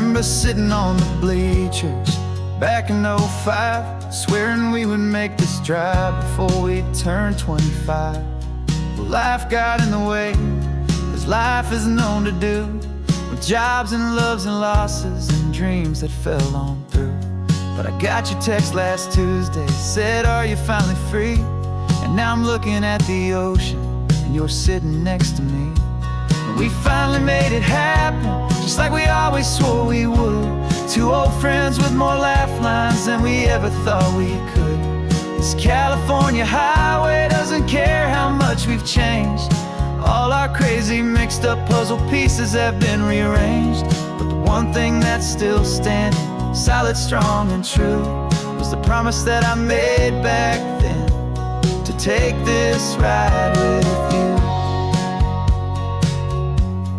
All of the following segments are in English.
remember sitting on the bleachers back in '05, swearing we would make this drive before we turned 25. Well, life got in the way, as life is known to do, with jobs and loves and losses and dreams that fell on through. But I got your text last Tuesday, said, are you finally free? And now I'm looking at the ocean, and you're sitting next to me. And we finally made it happen, just like we always swore we would. Two old friends with more laugh lines than we ever thought we could. This California highway doesn't care how much we've changed. All our crazy mixed up puzzle pieces have been rearranged. But the one thing that's still standing, solid, strong, and true, was the promise that I made back then, to take this ride with you.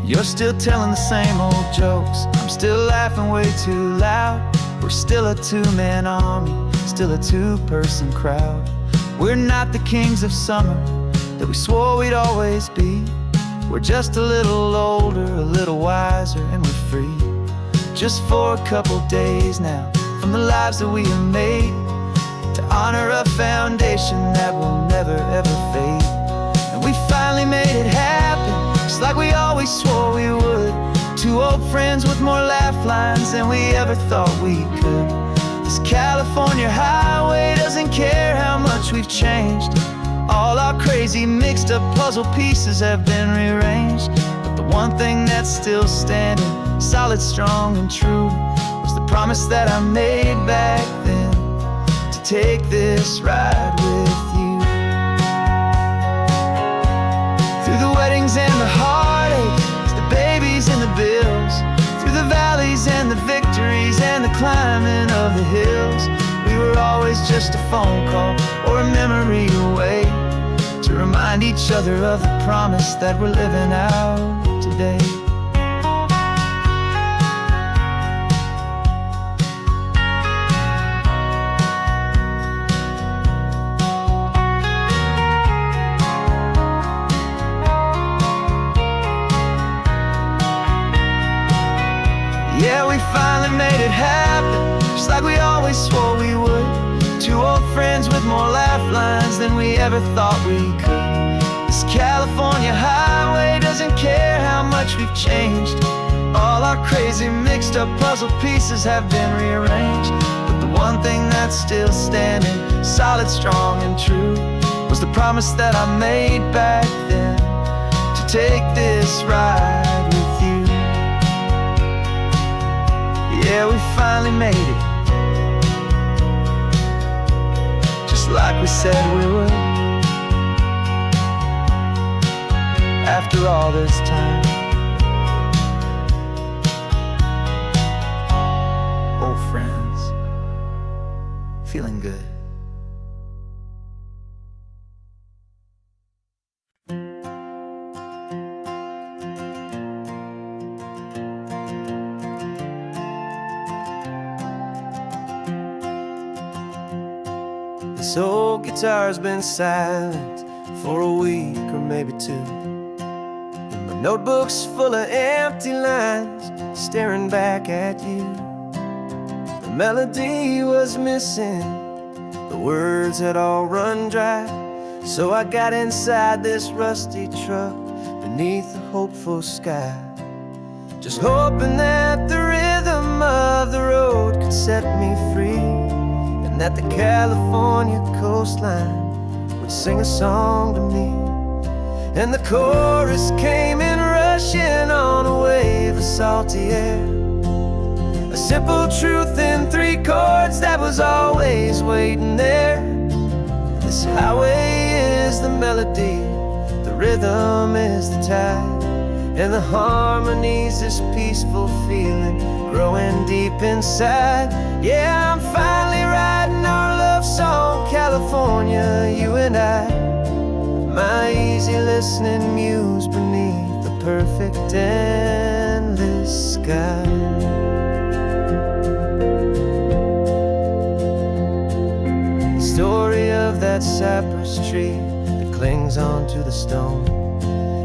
You're still telling the same old jokes, I'm still laughing way too loud. We're still a two-man army, still a two-person crowd. We're not the kings of summer that we swore we'd always be. We're just a little older, a little wiser, and we're free. Just for a couple days now, from the lives that we have made, to honor a foundation that will never ever fade. And we finally made it happen, just like we always swore we would. Two old friends with more laugh lines than we ever thought we could. This California highway doesn't care how much we've changed. All our crazy mixed up puzzle pieces have been rearranged. But the one thing that's still standing, solid, strong, and true, was the promise that I made back then, to take this ride with you. Through the weddings and the heartaches, the babies and the bills, through the valleys and the victories and the climbing of the hills, we were always just a phone call or a memory away, to remind each other of the promise that we're living out today. Yeah, we finally made it happen, just like we always swore we would. Two old friends with more laugh lines than we ever thought we could. This California highway doesn't care how much we've changed. All our crazy mixed up puzzle pieces have been rearranged. But the one thing that's still standing, solid, strong, and true, was the promise that I made back then, to take this ride with you. Yeah, we finally made it, just like we said we would. After all this time, old friends, feeling good. This old guitar's been silent for a week or maybe two, and my notebook's full of empty lines staring back at you. The melody was missing, the words had all run dry, so I got inside this rusty truck beneath the hopeful sky, just hoping that the rhythm of the road could set me free, and that the California coastline would sing a song to me. And the chorus came in rushing on a wave of salty air, a simple truth in three chords that was always waiting there. This highway is the melody, the rhythm is the tide, and the harmony's this peaceful feeling growing deep inside. Yeah, I'm finally writing our love song, California, you and I, my easy listening muse beneath the perfect endless sky. The story of that cypress tree that clings onto the stone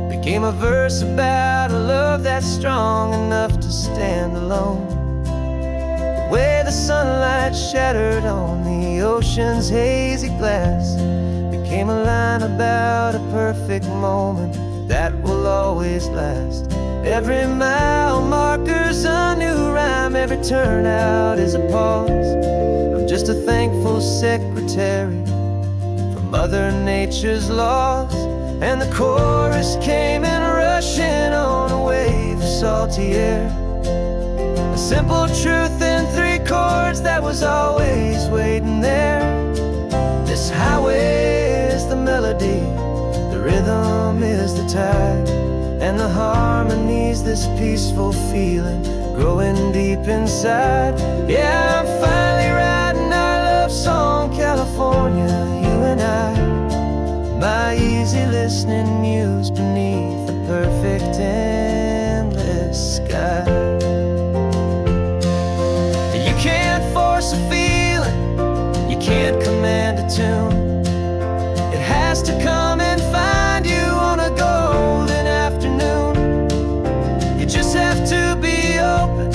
became a verse about a love that's strong enough to stand alone. The way the sunlight shattered on the ocean's hazy glass became a line about a perfect moment that will always last. Every mile marker's a new rhyme, every turnout is a pause. I'm just a thankful secretary for Mother Nature's laws. And the chorus came in rushing on a wave of salty air. A simple truth in 3 chords that was always waiting there. This highway is the melody, the rhythm is the tide, and the harmony's this peaceful feeling growing deep inside. Yeah, I'm finally writing our love song, California, you and I. My easy listening muse beneath the perfect endless sky. You can't force a feeling, you can't command a tune. It has to come and find you on a golden afternoon. You just have to be open,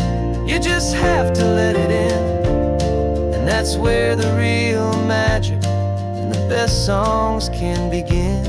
you just have to let it in. And that's where the real magic and the best songs can begin.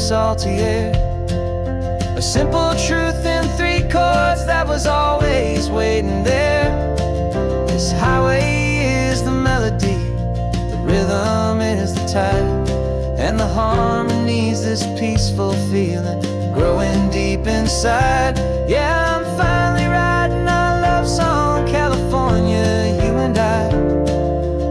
Salty air, a simple truth in 3 chords that was always waiting there. This highway is the melody, the rhythm is the tide, and the harmony's this peaceful feeling growing deep inside. Yeah, I'm finally writing our love song, California, you and I.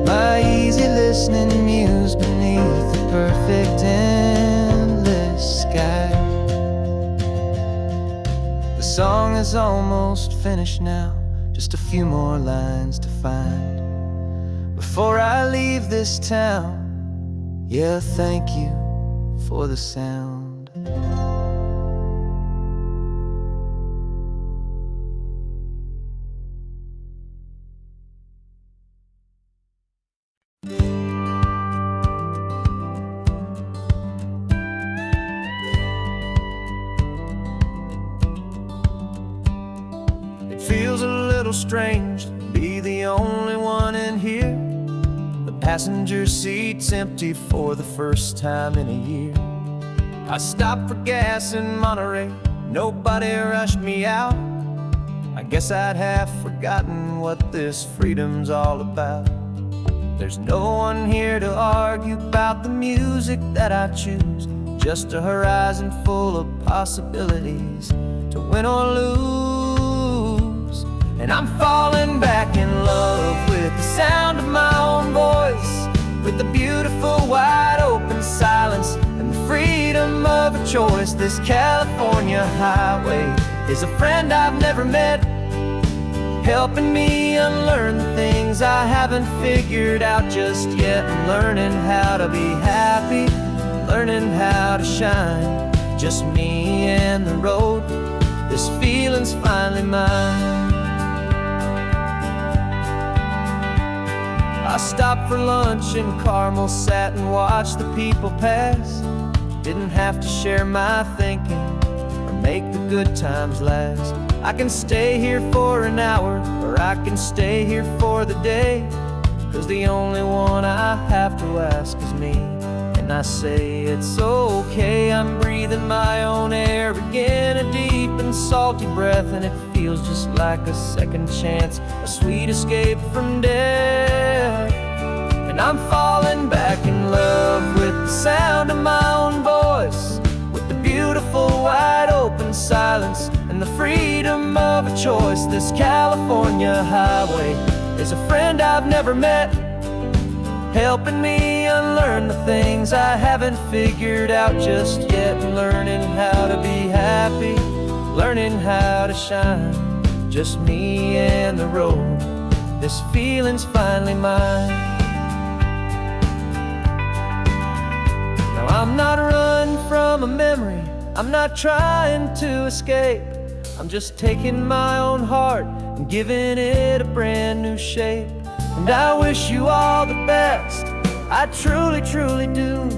My easy listening muse beneath the perfect endless sky. The song is almost finished now, just a few more lines to find before I leave this town. Yeah, thank you for the sound. It feels a little strange to be the only one in here. The passenger seat's empty for the first time in a year. I stopped for gas in Monterey, nobody rushed me out. I guess I'd have forgotten what this freedom's all about. There's no one here to argue about the music that I choose, just a horizon full of possibilities to win or lose. And I'm falling back in love with the sound of my own voice, with the beautiful wide open silence and the freedom of a choice. This California highway is a friend I've never met, helping me unlearn the things I haven't figured out just yet, and learning how to be happy, learning how to shine. Just me and the road, this feeling's finally mine. I stopped for lunch in Carmel, sat and watched the people pass. Didn't have to share my thinking or make the good times last. I can stay here for an hour, or I can stay here for the day, 'cause the only one I have to ask is me. And I say it's okay, I'm breathing my own air again, a deep and salty breath, and it feels just like a second chance, a sweet escape from death. And I'm falling back in love with the sound of my own voice, with the beautiful wide open silence and the freedom of a choice. This California highway is a friend I've never met, helping me unlearn the things I haven't figured out just yet, and learning how to be happy, learning how to shine. Just me and the road, this feeling's finally mine. I'm not running from a memory, I'm not trying to escape. I'm just taking my own heart and giving it a brand new shape. And I wish you all the best, I truly, truly do.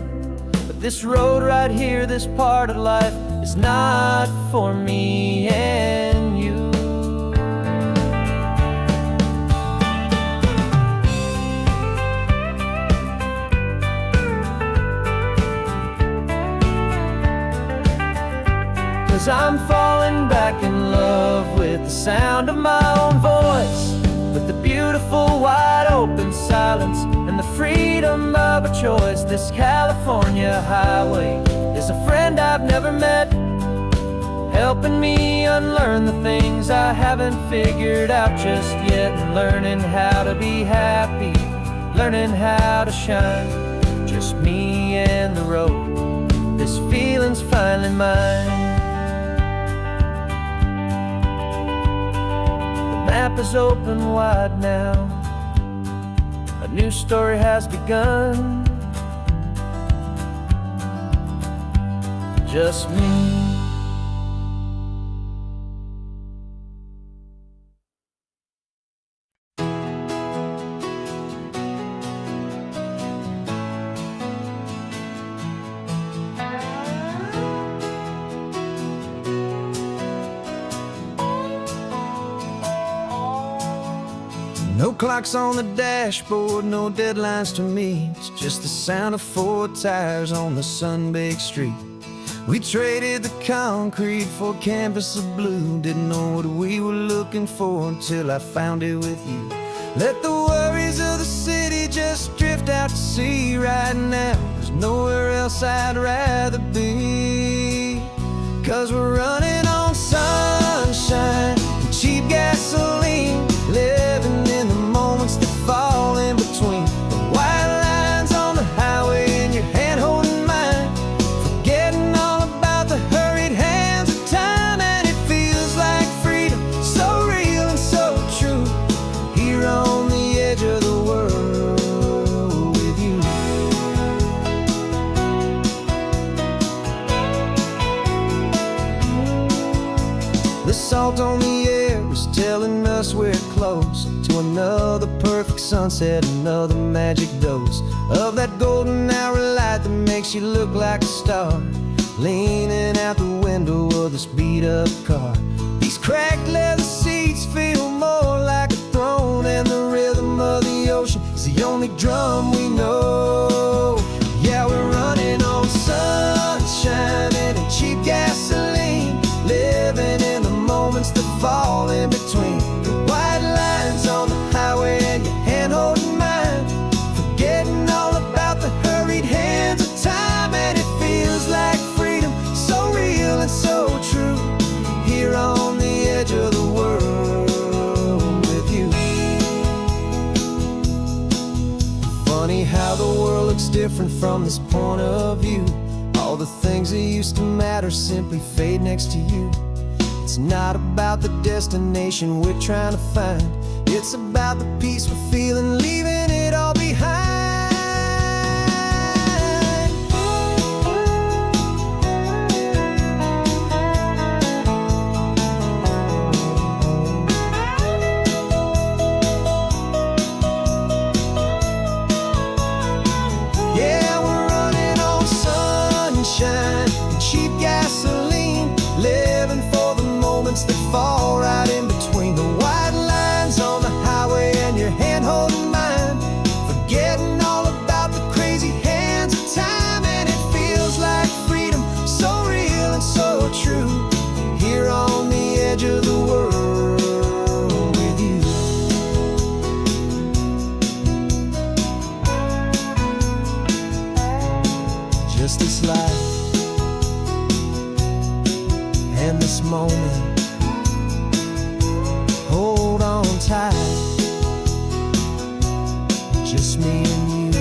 But this road right here, this part of life, is not for me and you. Cause I'm falling back in love with the sound of my own voice, with the beautiful wide open silence and the freedom of a choice. This California highway is a friend I've never met, helping me unlearn the things I haven't figured out just yet, and learning how to be happy, learning how to shine. Just me and the road, this feeling's finally mine. The map is open wide now, a new story has begun. Just me. No clocks on the dashboard, no deadlines to meet. It's just the sound of 4 tires on the sun-baked street. We traded the concrete for a canvas of blue. Didn't know what we were looking for until I found it with you. Let the worries of the city just drift out to sea right now. There's nowhere else I'd rather be. Cause we're running on sunshine and cheap gasoline, living in the moments that fall in between. The white lines on the highway and your hand holding mine, forgetting all about the hurried hands of time. And it feels like freedom, so real and so true, here on the edge of the world with you. The salt on the air is telling us we're close to another perfect sunset, another magic dose of that golden hour light that makes you look like a star, leaning out the window of this beat-up car. These cracked leather seats feel more like a throne, and the rhythm of the ocean is the only drum we know. Yeah, we're running on sunshine and cheap gasoline, living in the moments that fall in between. The white lines on the highway and your hand holding mine, forgetting all about the hurried hands of time. And it feels like freedom, so real and so true, here on the edge of the world with you. Funny how the world looks different from this point of view. All the things that used to matter simply fade next to you. It's not about the destination we're trying to find, it's about the peace we're feeling, leaving it all behind. Yeah, we're running on sunshine and cheap gasoline, living for the moments that fall right in between. The white lines on the highway and your hand holding mine, forgetting all about the crazy hands of time. And it feels like freedom, so real and so true, here on the edge of the world with you. Just this life and this moment, hold on tight, just me and you.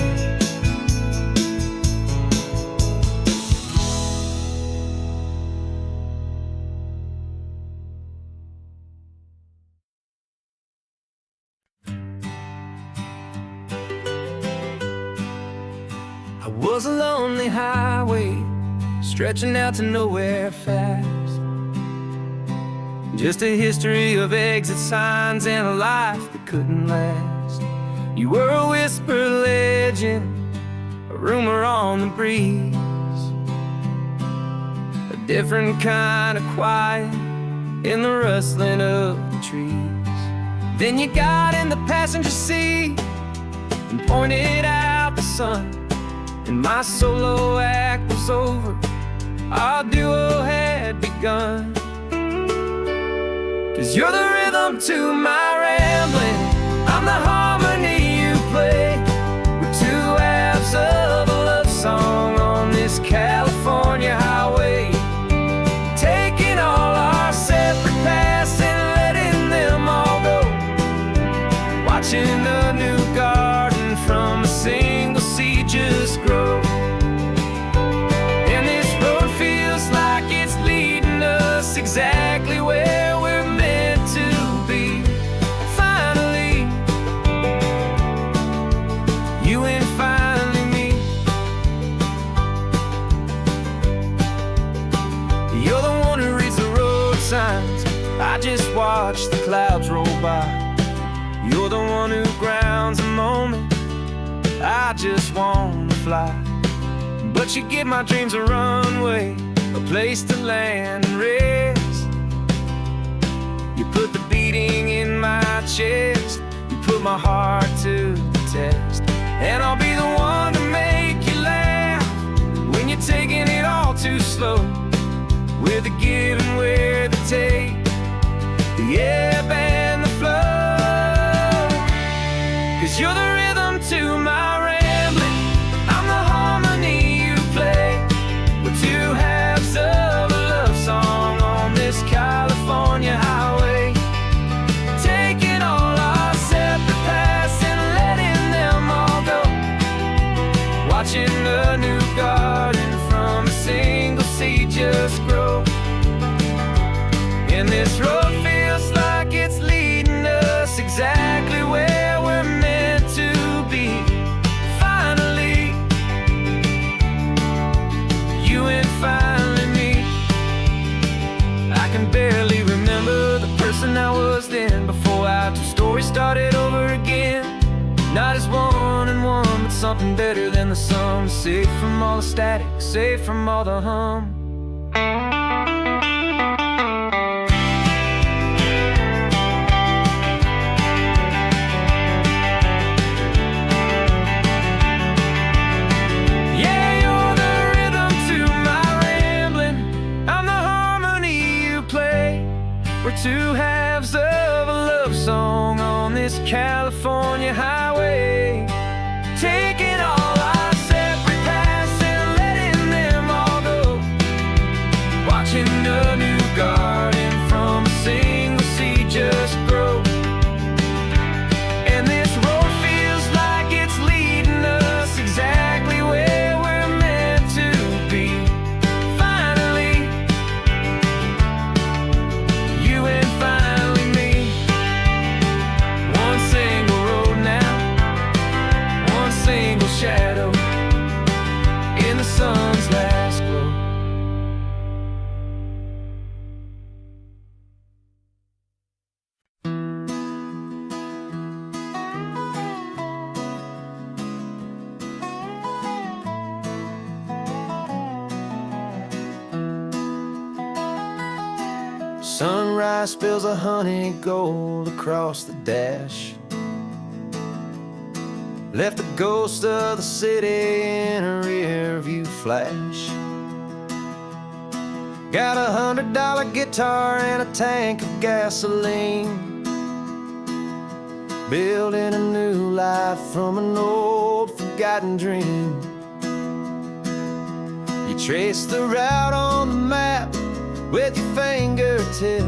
was a lonely highway stretching out to nowhere fast. Just a history of exit signs and a life that couldn't last. You were a whisper legend, a rumor on the breeze, a different kind of quiet in the rustling of the trees. Then you got in the passenger seat and pointed out the sun, and my solo act was over, our duo had begun. 'Cause you're the rhythm to my rambling, I'm the harmony you play. We're two halves of a love song on this California highway, taking all our separate paths and letting them all go, watching a new garden from a single seed just grow. And this road feels like it's leading us exactly where we're meant to be. Finally, you and finally me. You're the one who reads the road signs, I just watch the clouds roll by. You're the one who grounds a moment, I just wanna fly. But you give my dreams a runway, a place to land and rest. You put the beating in my chest, you put my heart to the test. And I'll be the one to make you laugh when you're taking it all too slow. We're the give and we're the take, the ebb and the flow. 'Cause you're the rhythm to my rambling, I'm the harmony you play. We're two halves of a love song on this California highway, taking all our separate paths and letting them all go, watching a new garden from a single seed just grow. And this road feels like it's leading us exactly where we're meant to be. Finally, you and finally me. I can barely remember the person I was then, before our two stories started over again. Not as one and one, but something better than the sum. Safe from all the static, safe from all the hum. We're two halves of a love song on this California highway, taking all our separate paths and letting them all go, watching a new garden from a single seed just grow. And this road feels like it's leading us exactly where we're meant to be. Finally, you and finally me. One single road now, one single shadow in the sun's last glow. Sunrise spills a honey gold across the dash, left the ghost of the city in a rear view flash. Got a $100 guitar and a tank of gasoline, building a new life from an old forgotten dream. You trace the route on the map with your fingertip,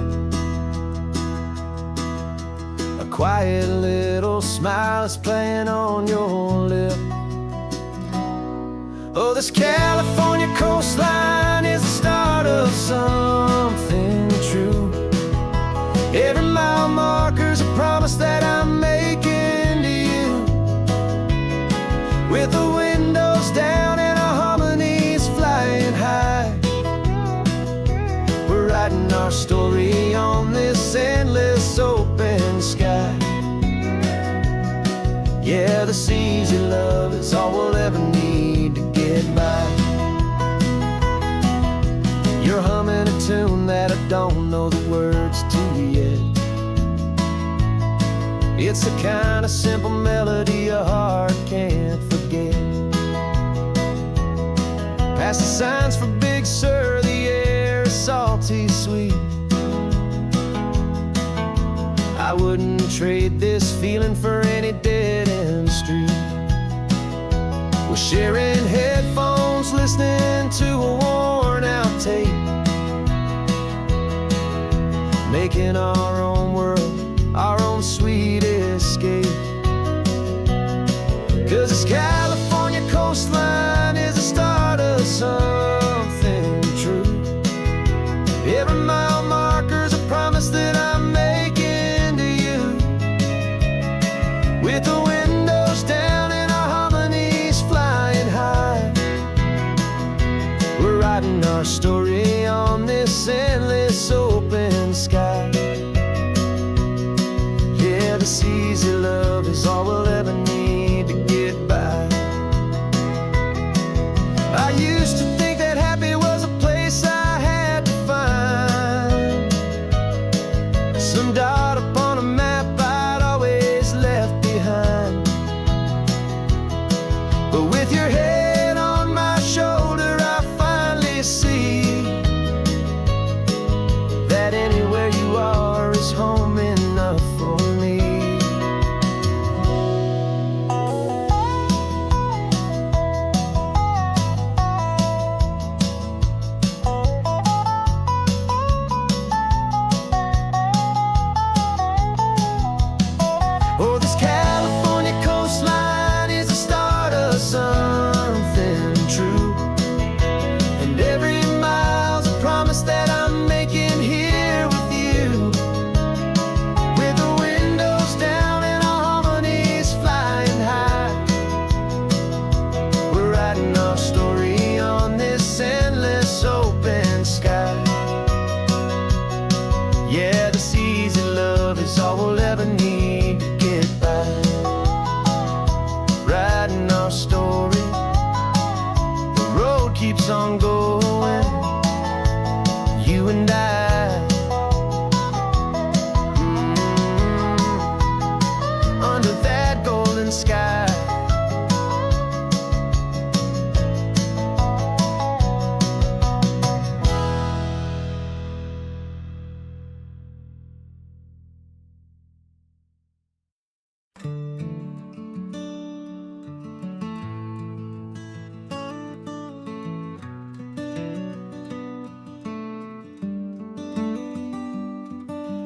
a quiet little smile is playing on your lip. Oh, this California coastline is the start of something true. Every mile marker's a promise that I'm making to you, with the windows down Yeah, this easy love is all we'll ever need to get by. You're humming a tune that I don't know the words to yet. It's the kind of simple melody a heart can't forget. Past the signs for Big Sur, the air is salty sweet. I wouldn't trade this feeling for any dead-end street. We're sharing headphones, listening to a worn-out tape, making our own world, our own sweet escape. 'Cause this California coastline is the start of something true. Every mile marker's a promise that I'm making to you. With the windows down and our harmonies flying high, we're writing our story on this endless open sky. Yeah, this easy love is all we'll ever need to get by. I used to think that happy was a place I had to find, some dot upon a map I'd always left behind. But with your head on my shoulder, I finally see that anywhere you are is home enough for me. Oh, this California coastline is the start of something true. And every mile's a promise that I'm making here with you. With the windows down and our harmonies flying high, we're writing our story on this endless open sky. Yeah, this easy love is all we'll ever need to get by. Writing our story, the road keeps on going, you and I. Under that golden sky.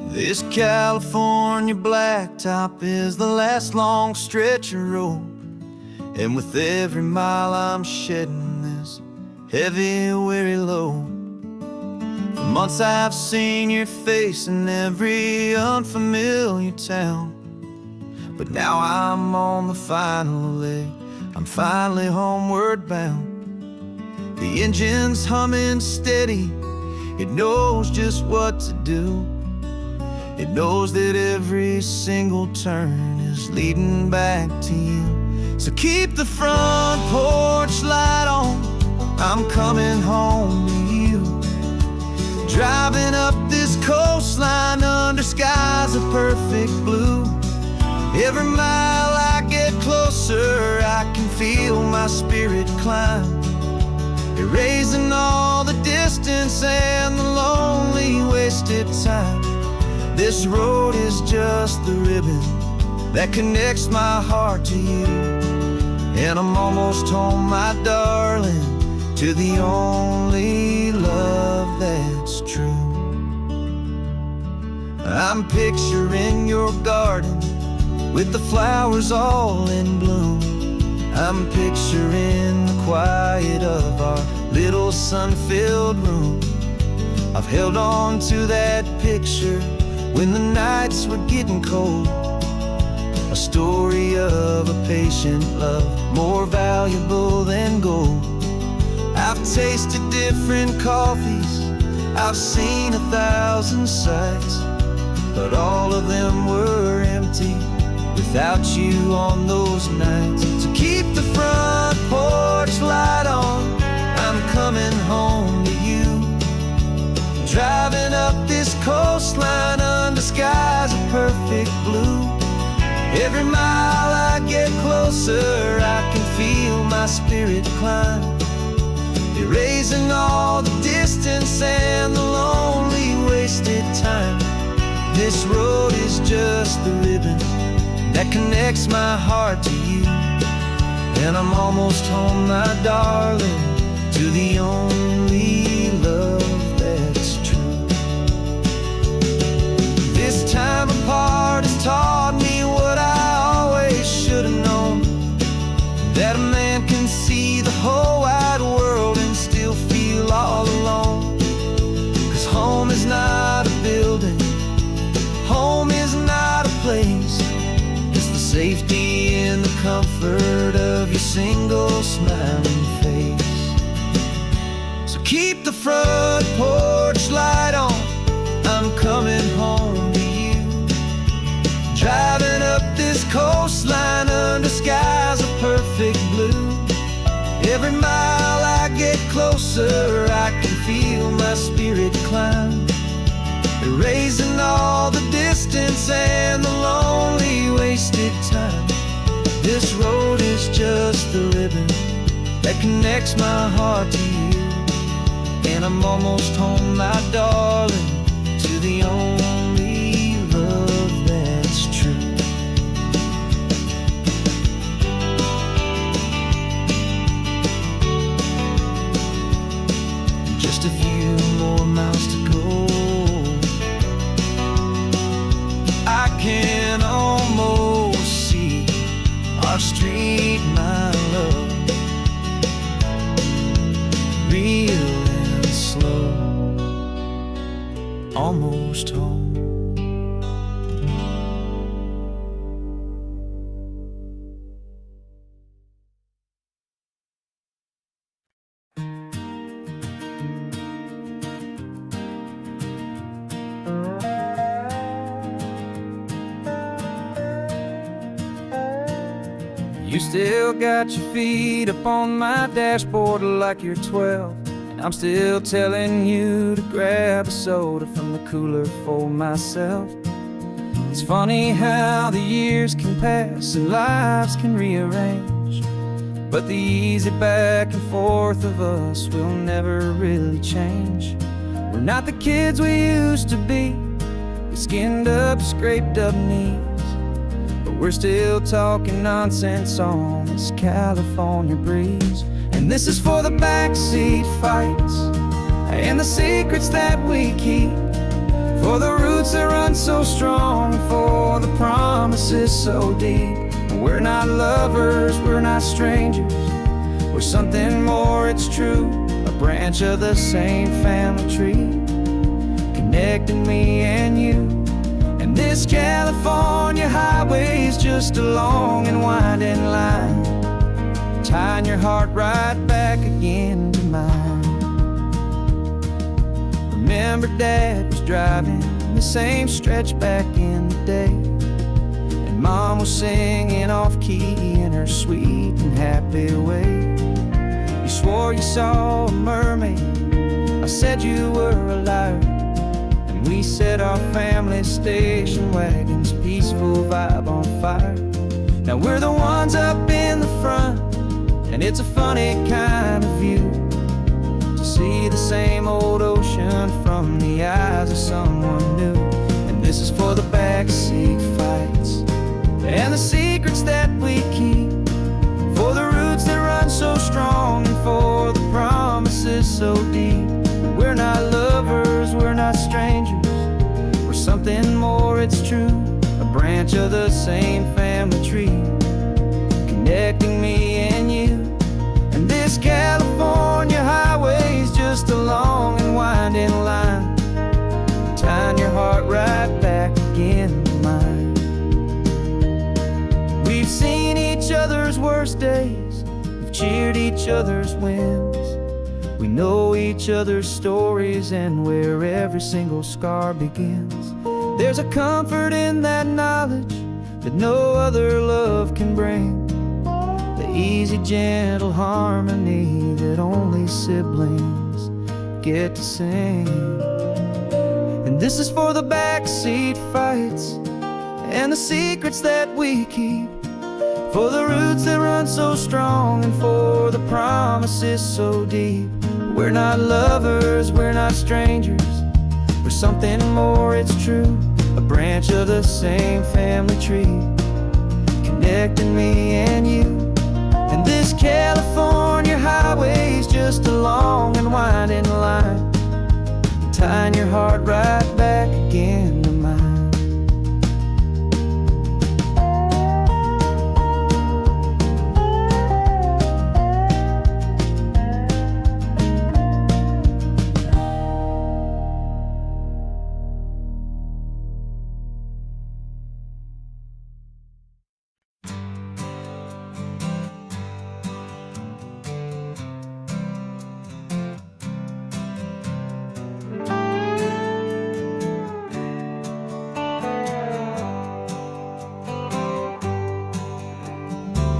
This California blacktop is the last long stretch of road, and with every mile I'm shedding this heavy, weary load. For months I've seen your face in every unfamiliar town, but now I'm on the final leg, I'm finally homeward bound. The engine's humming steady, it knows just what to do. It knows that every single turn is leading back to you. So keep the front porch light on, I'm coming home to you. Driving up this coastline under skies of perfect blue. Every mile I get closer, I can feel my spirit climb, erasing all the distance and the lonely wasted time. This road is just the ribbon that connects my heart to you, and I'm almost home, my darling, to the only love that's true. I'm picturing your garden with the flowers all in bloom. I'm picturing the quiet of our little sun-filled room. I've held on to that picture when the nights were getting cold, a story of a patient love, more valuable than gold. I've tasted different coffees, I've seen 1,000 sights, but all of them were empty without you on those nights. So keep the front porch light on, I'm coming home to you. Driving up this coastline under skies of perfect blue. Every mile I get closer, I can feel my spirit climb, erasing all the distance and the lonely wasted time. This road is just the ribbon that connects my heart to you. And I'm almost home, my darling, to the only love that's true. This time apart has taught me what I always should have known, that a man can see the whole wide world and still feel all alone. 'Cause home is not a building, home is not a place, it's the safety and the comfort of your single smiling face. So keep the front porch light on, I'm coming home to you. Driving up this coastline under skies of perfect blue. Every mile I get closer, I can feel my spirit climb, erasing all the distance and the lonely wasted time. This road is just the ribbon that connects my heart to you. And I'm almost home, my darling, to the only love that's true. Just a few more miles to go, I can almost see our street, my love, real and slow, almost home. You still got your feet up on my dashboard like you're 12, and I'm still telling you to grab a soda from the cooler for myself. It's funny how the years can pass and lives can rearrange, but the easy back and forth of us will never really change. We're not the kids we used to be, with skinned up, scraped up knees, but we're still talking nonsense on this California breeze. And this is for the backseat fights and the secrets that we keep, for the roots that run so strong, for the promises so deep. We're not lovers, we're not strangers, we're something more, it's true. A branch of the same family tree, connecting me and you. And this California highway is just a long and winding line, tying your heart right back again to mine. Remember Dad was driving the same stretch back in the day, and Mom was singing off-key in her sweet and happy way. You swore you saw a mermaid, I said you were a liar, and we set our family station wagon's peaceful vibe on fire. Now we're the ones up in the front, and it's a funny kind of view to see the same old ocean from the eyes of someone new. And this is for the backseat fights and the secrets that we keep, for the roots that run so strong and for the promises so deep. We're not lovers, we're not strangers, we're something more, it's true. A branch of the same family tree, connecting me and you. And this California highway is just a long and winding line, tying your heart right back again to mine. We've seen each other's worst days, we've cheered each other's wins, we know each other's stories and where every single scar begins. There's a comfort in that knowledge that no other love can bring. The easy, gentle harmony that only siblings get to sing. And this is for the backseat fights and the secrets that we keep, for the roots that run so strong and for the promises so deep. We're not lovers, we're not strangers, we're something more, it's true. A branch of the same family tree, connecting me and you. And this California highway's just a long and winding line, tying your heart right back again to mine.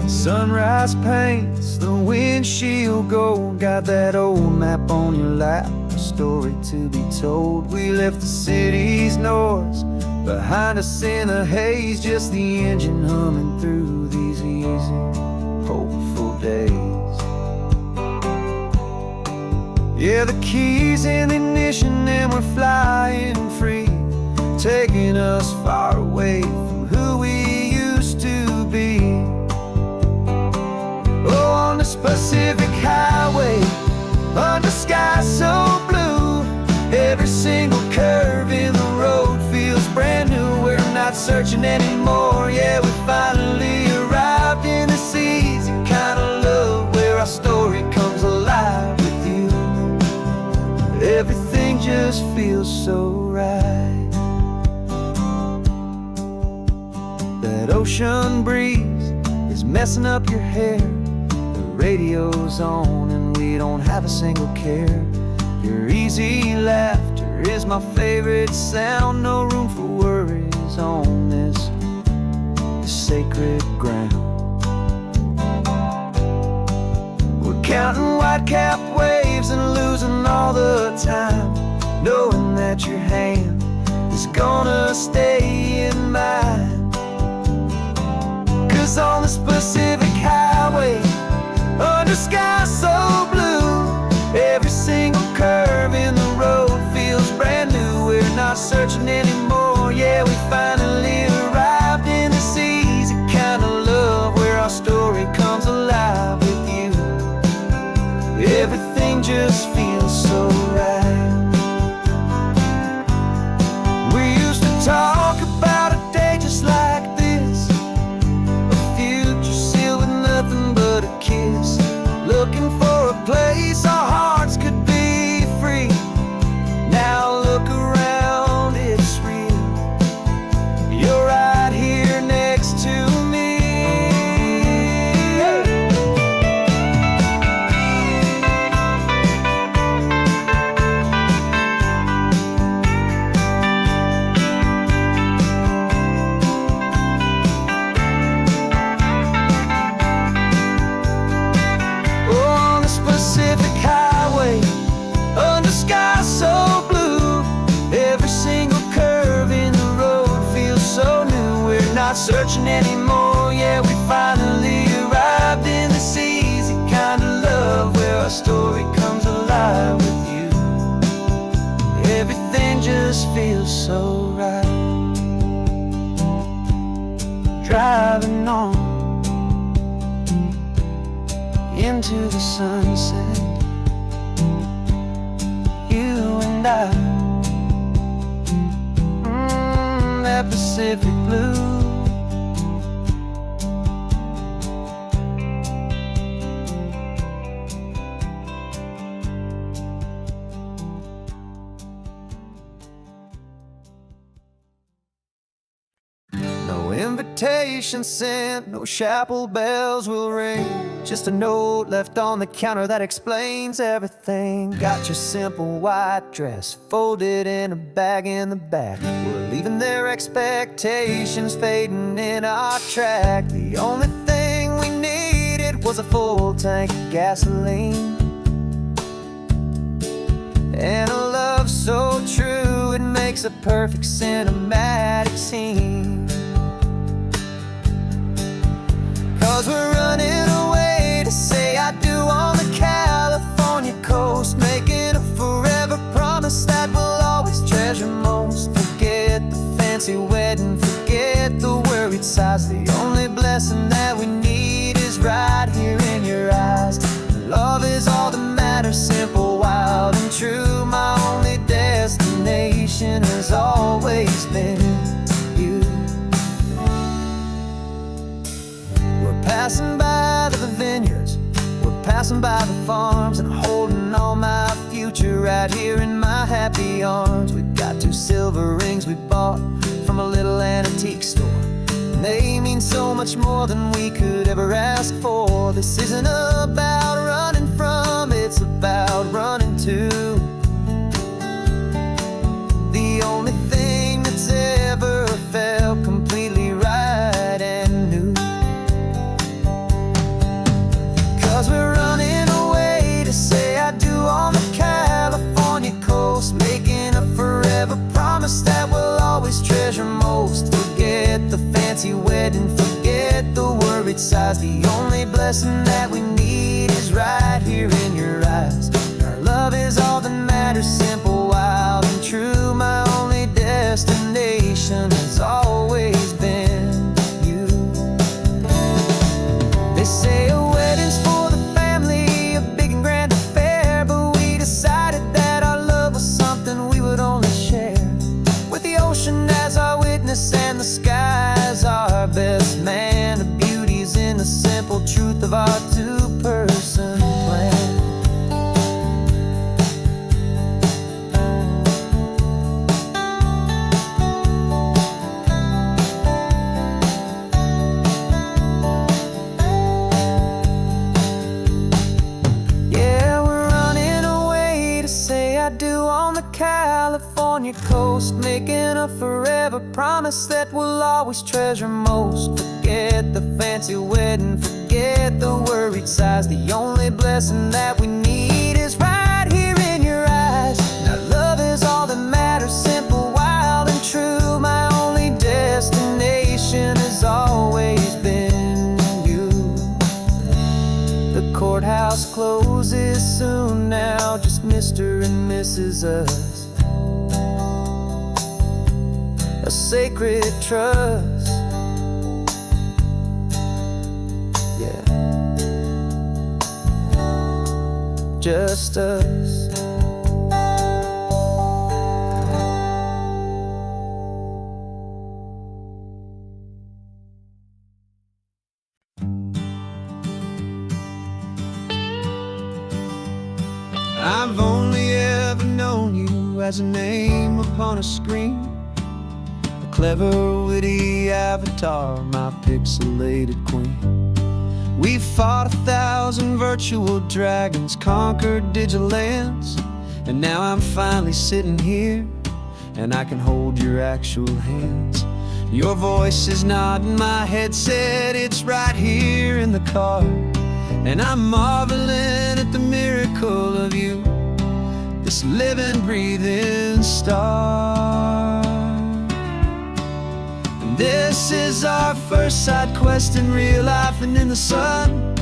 Sunrise paints the windshield gold, got that old map on your lap, a story to be told. We left the city's noise behind us in the haze, just the engine humming through these easy, hopeful days. Yeah, the keys in the ignition and we're flying free, taking us far away from who we used to be. Oh, on this Pacific highway, under sky so blue, every single curve in the road feels brand new. We're not searching anymore, yeah, we finally arrived in this easy kind of love, where our story comes alive with you. Everything just feels so right. That ocean breeze is messing up your hair, radio's on and we don't have a single care. Your easy laughter is my favorite sound, no room for worries on this sacred ground. We're counting white-capped waves and losing all the time, knowing that your hand is gonna stay in mine. 'Cause on this Pacific highway, under sky so blue, every single curve in the road feels brand new. We're not searching anymore, yeah, we finally arrived in this easy kind of love, where our story comes alive with you. Everything just feels so right. We used to talk about a day just like this, a future sealed with nothing but a kiss, looking for a place our hearts could be free. Now look around, it's real. You're right here next to me. Pacific highway, under sky so blue, every single curve in the road feels so new. We're not searching anymore, yeah, we finally arrived in this easy kind of love, where our story comes alive with you. Everything just feels so right. Driving on into the sunset, you and I, that Pacific blue. No invitation sent, no chapel bells will ring, just a note left on the counter that explains everything. Got your simple white dress folded in a bag in the back. We're leaving their expectations fading in our track. The only thing we needed was a full tank of gasoline, and a love so true it makes a perfect cinematic scene. 'Cause we're running away to say I do on the California coast, making a forever promise that we'll always treasure most. Forget the fancy wedding, forget the worried sighs. The only blessing that we need is right here in your eyes. Love is all that matters, simple, wild, and true. My only destination has always been you. We're passing by the vineyards, we're passing by the farms, and holding on my future right here in my happy arms. We've got 2 silver rings we bought from a little antique store, and they mean so much more than we could ever ask for. This isn't about running from, it's about running to the only thing that's ever felt completely right and new. 'Cause we're running away to say I do on the California coast, making a forever promise that we'll always treasure most. Forget the fancy wedding, forget the worried sighs. The only blessing that we need is right here in your eyes. Our love is all that matters, simple, wild, and true. My only destination has always been you. They say a wedding's for the family, a big and grand affair, but we decided that our love was something we would only share with the ocean as our witness and the sky as our best man. The beauty's in the simple truth of our 2-person plan. Yeah, we're running away to say I do on the California coast, making a forever promise that we'll always treasure most. Forget the fancy wedding, forget the worried sighs. The only blessing that we need is right here in your eyes. Now love is all that matters, simple, wild, and true. My only destination has always been you. The courthouse closes soon now, just Mr. and Mrs. Us, a sacred trust. Yeah, just us. I've only ever known you as a name upon a screen, a clever, witty avatar, my pixelated queen. We fought 1,000 virtual dragons, conquered digital lands, and now I'm finally sitting here, and I can hold your actual hands. Your voice is not in my headset, it's right here in the car, and I'm marveling at the miracle of you, this living, breathing star. And this is our first side quest in real life and in the sun.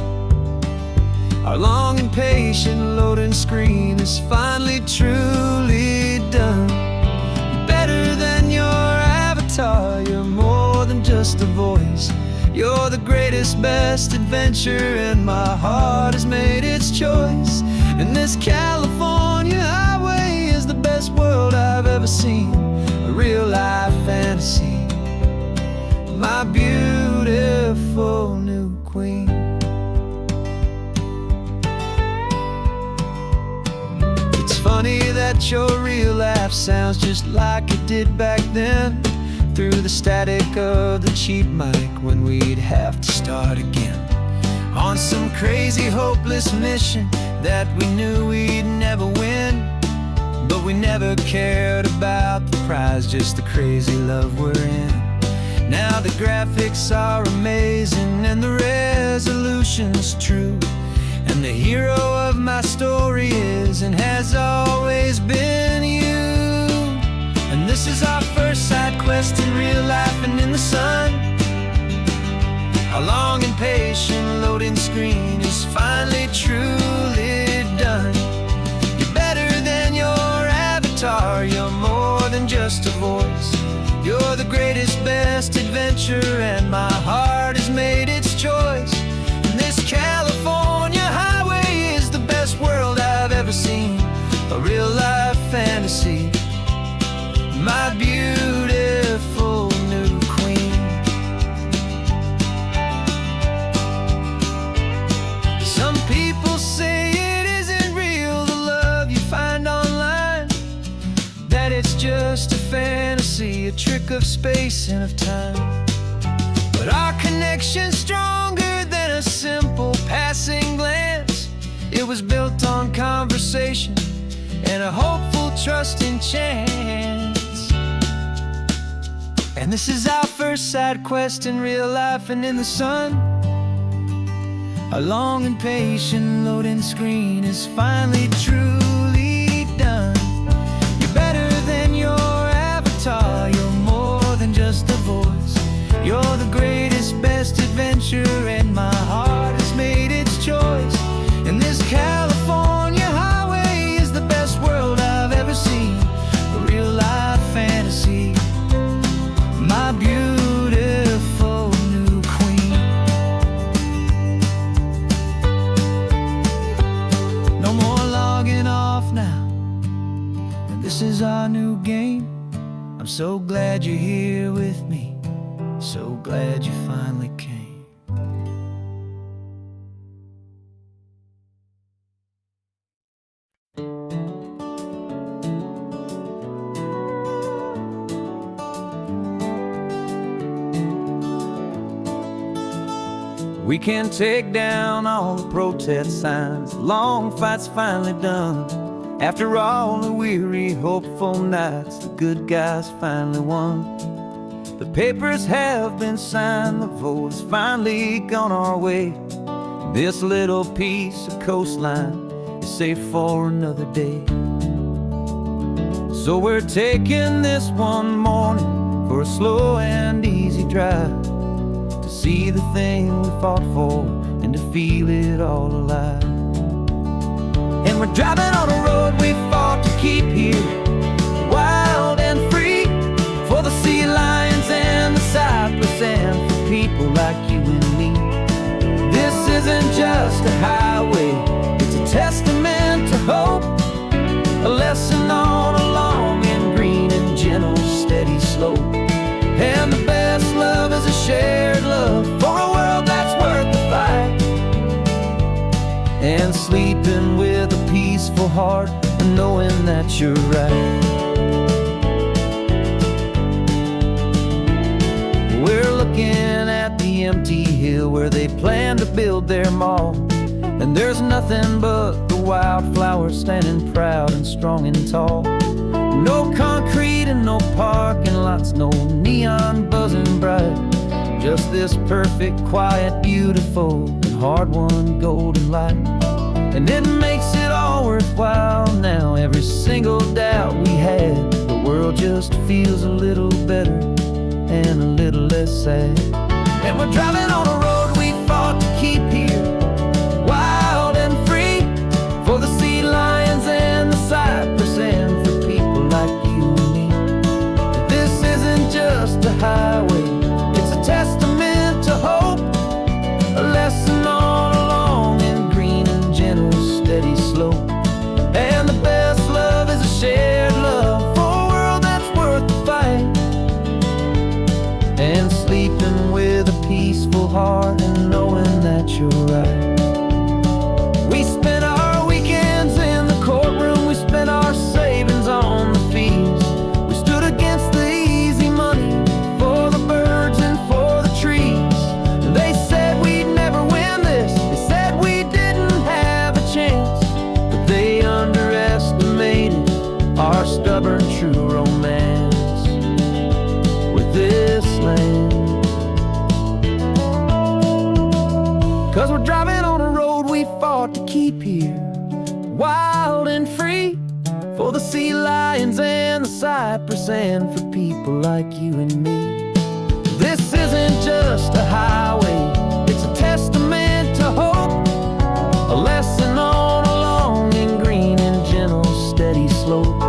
Our long and patient loading screen is finally truly done. You're better than your avatar, you're more than just a voice. You're the greatest, best adventure, and my heart has made its choice. And this California highway is the best world I've ever seen, a real life fantasy, my beautiful new queen. It's funny that your real laugh sounds just like it did back then, through the static of the cheap mic when we'd have to start again, on some crazy hopeless mission that we knew we'd never win. but we never cared about the prize, just the crazy love we're in. Now the graphics are amazing and the resolution's true, and the hero of my story is and has always been you. And this is our first side quest in real life and in the sun. Our long and patient loading screen is finally truly done. You're better than your avatar, you're more than just a voice. You're the greatest, best adventure, and my heart has made its choice. And this California highway is the best world I've ever seen, a real life fantasy, my beautiful new queen. Some people say it isn't real, the love you find online, that it's just a fantasy, a trick of space and of time. But our connection's stronger than a simple passing glance. It was built on conversation and a hopeful, trusting chance. And this is our first side quest in real life and in the sun. Our long and patient loading screen is finally truly done. You're better than your avatar, you're more than just a voice. You're the greatest, best adventure, and my heart has made its choice. And this California highway is the best world I've ever seen, a real life fantasy, my beautiful new queen. No more logging off now, and this is our new game. I'm so glad you're here with me, so glad you finally came. We can take down all the protest signs, long fight's finally done. After all the weary, hopeful nights, the good guys finally won. The papers have been signed, the vote has finally gone our way. This little piece of coastline is safe for another day. So we're taking this one morning for a slow and easy drive, to see the thing we fought for and to feel it all alive. And we're driving on a road we fought to keep here, wild and free, for the sea lions and the cypress and for people like you and me. This isn't just a highway, it's a testament to hope, a lesson on a long and green and gentle steady slope. And the best love is a shared love for a world that's worth the fight, and sleeping with a peaceful heart and knowing that you're right. We're looking at the empty hill where they plan to build their mall, and there's nothing but the wildflowers standing proud and strong and tall. No concrete and no parking lots, no neon buzzing bright, just this perfect, quiet, beautiful, and hard-won golden light. And it makes it all worthwhile now, every single doubt we had. The world just feels a little better and a little less sad. And we're driving on a road we fought to keep here, wild and free, for the sea lions and the cypress and for people like you and me. This isn't just a highway, it's a testament to hope, a lesson on a long and green and gentle steady slope. And the best love is a shared love for a world that's worth the fight, and sleeping with a peaceful heart 'Cause we're driving on a road we fought to keep here, wild and free, for the sea lions and the cypress, and for people like you and me. This isn't just a highway, it's a testament to hope, a lesson on a long and green and gentle steady slope.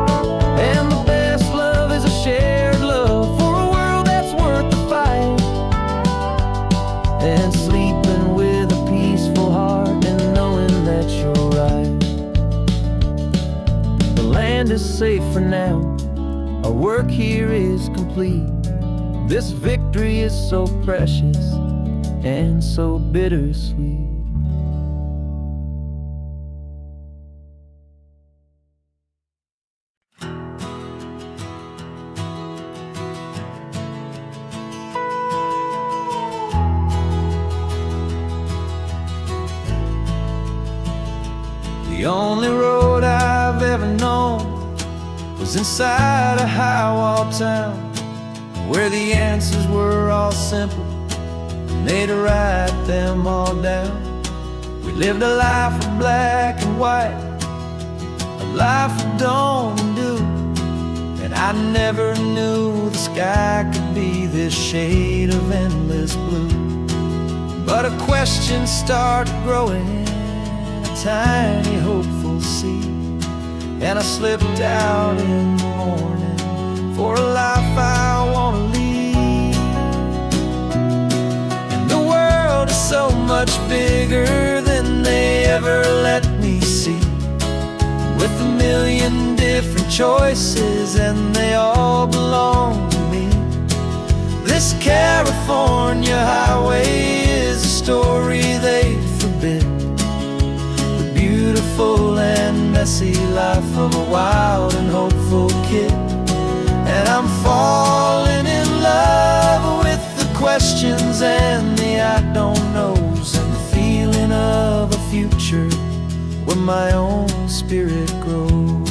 And the best love is a shared love for a world that's worth the fight, and sleeping with a peaceful heart and knowing that you're right. The land is safe for now, our work here is complete. This victory is so precious and so bittersweet. The only road I've ever known was inside a high-wall town, where the answers were all simple and they'd write them all down. We lived a life of black and white, a life of dawn and dew, and I never knew the sky could be this shade of endless blue. But a question started growing, a tiny hopeful seed, and I slipped out in the morning for a life I wanna lead. And the world is so much bigger than they ever let me see, with a million different choices and they all belong to me. This California highway is a story they forbid, the beautiful and messy life of a wild and hopeful kid. And I'm falling in love with the questions and the I don't knows, and the feeling of a future where my own spirit grows.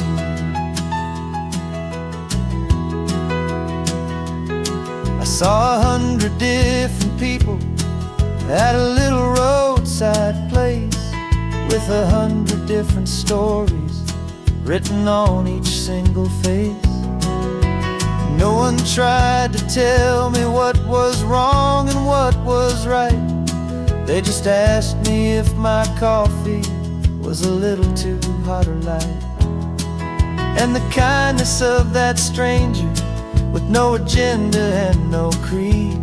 I saw 100 different people at a little roadside place, with 100 different stories written on each single face. No one tried to tell me what was wrong and what was right. They just asked me if my coffee was a little too hot or light. And the kindness of that stranger, with no agenda and no creed,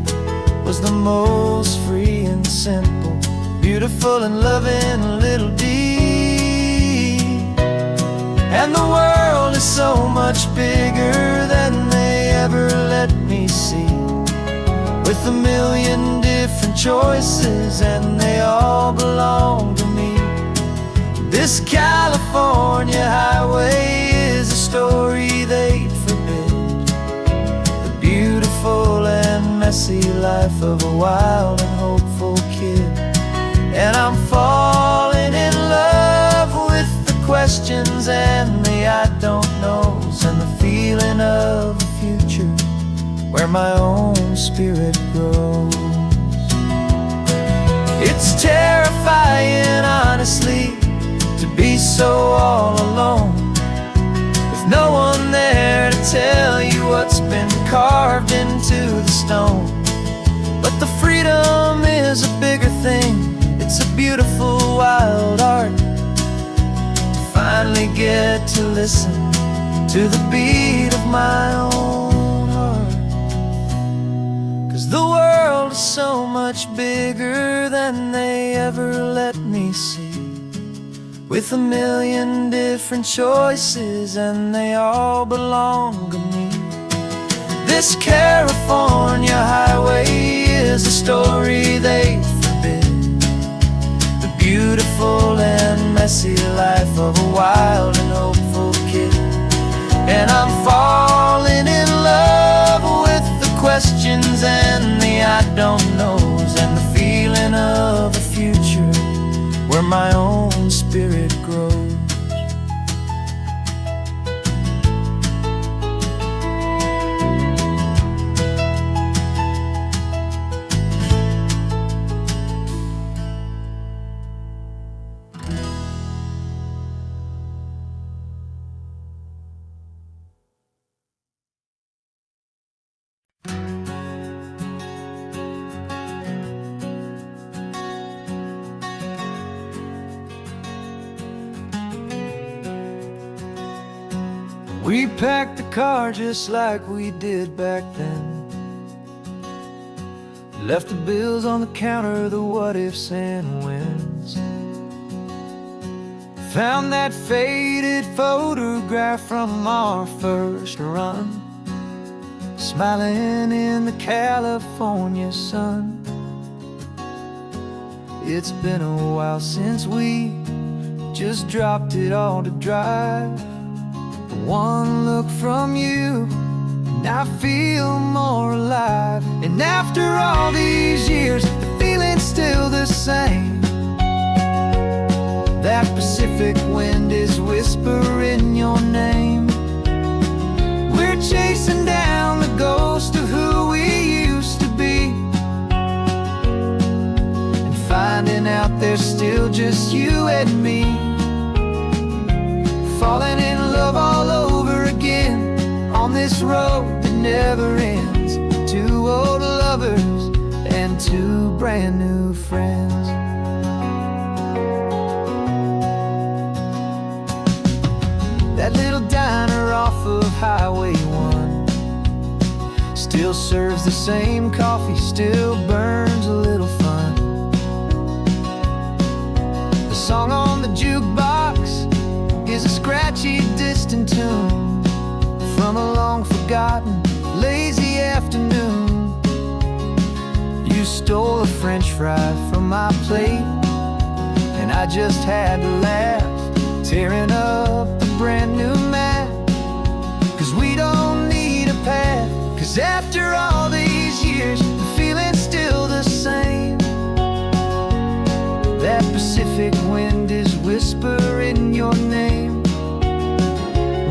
was the most free and simple, beautiful and loving little deed. And the world is so much bigger than they ever let me see, with a million different choices and they all belong to me. This California highway is a story they'd forbid, the beautiful and messy life of a wild and hopeful kid. And I'm falling in love with the questions and the I don't knows, and the feeling of a future where my own spirit grows. It's terrifying, honestly, to be so all alone, with no one there to tell you what's been carved into the stone. But the freedom is a bigger thing, it's a beautiful wild art, to finally get to listen to the beat of my own heart. 'Cause the world is so much bigger than they ever let me see, with a million different choices and they all belong to me. This California highway is a story they forbid, the beautiful and messy life of a wild and hopeful kid. And I'm falling in love with the questions and the I don't knows, and the feeling of a future where my own spirit grows. We packed the car just like we did back then. Left the bills on the counter, the what ifs and whens. Found that faded photograph from our first run, smiling in the California sun. It's been a while since we just dropped it all to drive. One look from you and I feel more alive. And after all these years, the feeling's still the same. That Pacific wind is whispering your name. We're chasing down the ghost of who we used to be, and finding out there's still just you and me. Falling in love all over again on this road that never ends. Two old lovers and two brand new friends. That little diner off of Highway 1 still serves the same coffee, still burns a little fun. The song on the jukebox is a scratchy, distant tune from a long forgotten, lazy afternoon. You stole a French fry from my plate, and I just had to laugh, tearing up the brand new map. Cause we don't need a path, cause after all these years, the feeling's still the same. That Pacific wind is whispering your name.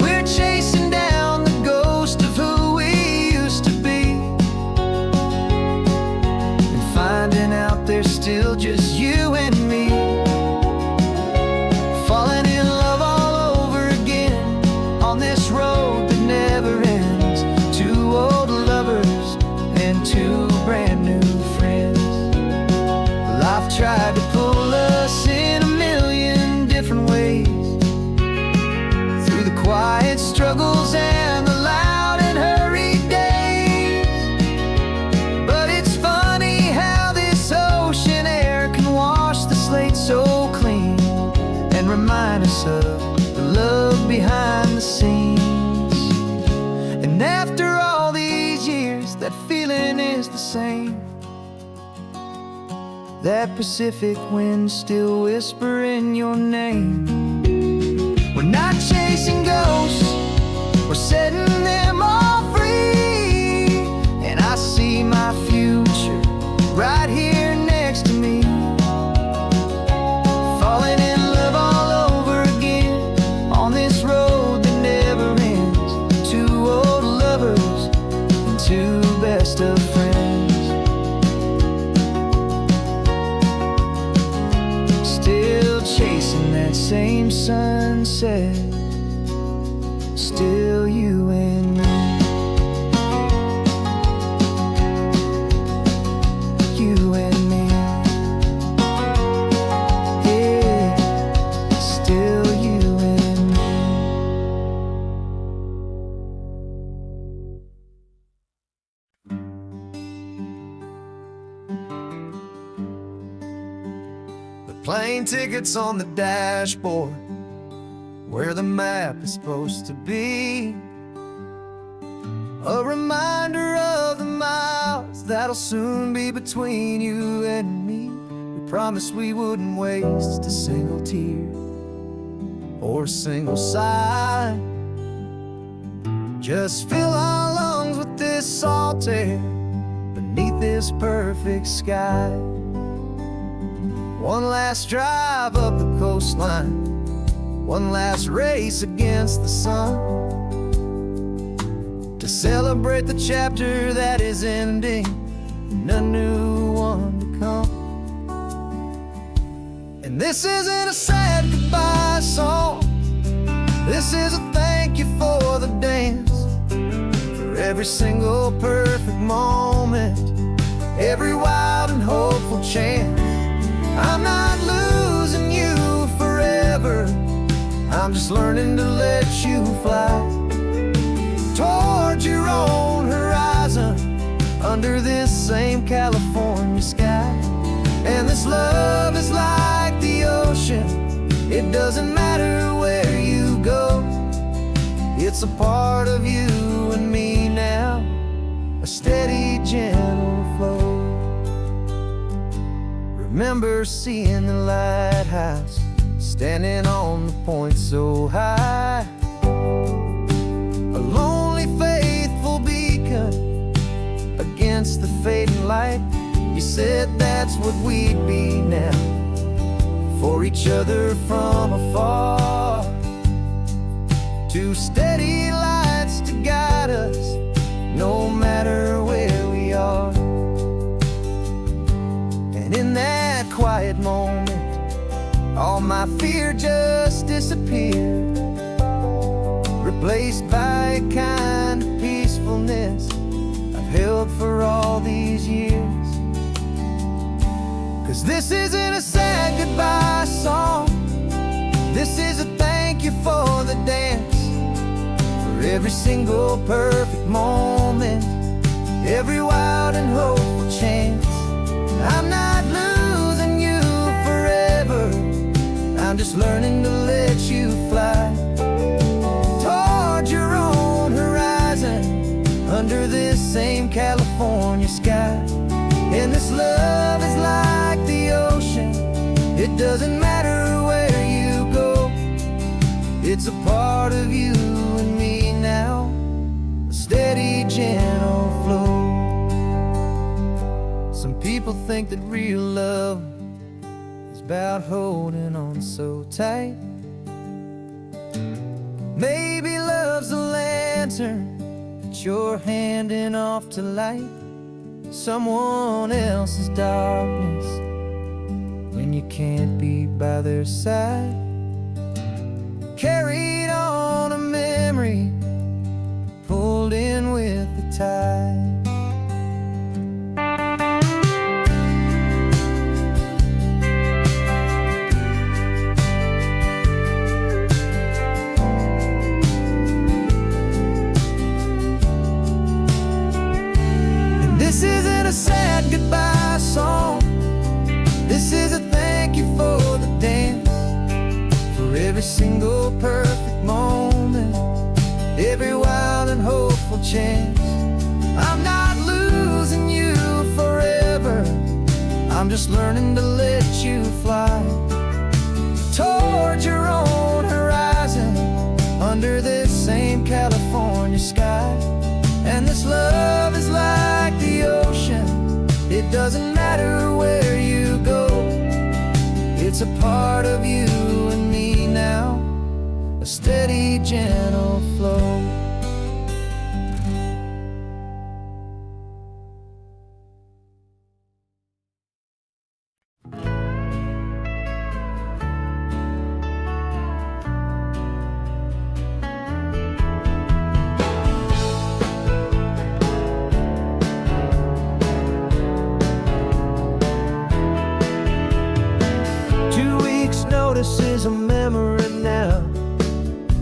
We're chasing down the ghost of who we used to be, and finding out there's still just you and me. Falling in love all over again on this road that never ends. Two old lovers and two brand new friends. Life tried to pull us in a million different ways, through the quiet struggles and the loud and hurried days. But it's funny how this ocean air can wash the slate so clean, and remind us of the love behind the scenes. And after all these years, that feeling is the same. That Pacific wind still whispering your name. We're not chasing ghosts, we're setting them all free. And I see my future right here next to me. Falling in love all over again on this road that never ends. Two old lovers and two best of friends. Still chasing that same sunset, still you and me. You and me. Yeah, still you and me. The plane tickets on the dashboard, where the map is supposed to be. A reminder of the miles that'll soon be between you and me. We promised we wouldn't waste a single tear or a single sigh. Just fill our lungs with this salt air beneath this perfect sky. One last drive up the coastline, one last race against the sun, to celebrate the chapter that is ending and a new one to come. And this isn't a sad goodbye song, this is a thank you for the dance, for every single perfect moment, every wild and hopeful chance. I'm not losing you forever, I'm just learning to let you fly. same California sky. And this love is like the ocean, it doesn't matter where you go. It's a part of you and me now, a steady, gentle flow. Remember seeing the lighthouse, standing on the point so high, a lonely, faithful beacon against the fading light. You said that's what we'd be now, for each other from afar. Two steady lights to guide us, no matter where we are. And in that quiet moment, all my fear just disappeared, replaced by a kind of peacefulness I've held for all these years. 'Cause this isn't a sad goodbye song, this is a thank you for the dance, for every single perfect moment, every wild and hopeful chance. I'm not losing you forever, I'm just learning to let you fly toward your own horizon, under this same California sky. And this love is like the ocean, it doesn't matter where you go. It's a part of you and me now, a steady, gentle flow. Some people think that real love is about holding on so tight. Maybe love's a lantern that you're handing off to light someone else's darkness when you can't be by their side. Carried on a memory, pulled in with the tide. This isn't a sad goodbye song, this is a thank you for the dance, for every single perfect moment, every wild and hopeful chance. I'm not losing you forever, I'm just learning to let you fly toward your own horizon, under this same California sky. And this love is like the ocean, it doesn't matter where you go. It's a part of you and me now, a steady, gentle flow. Notice is a memory now.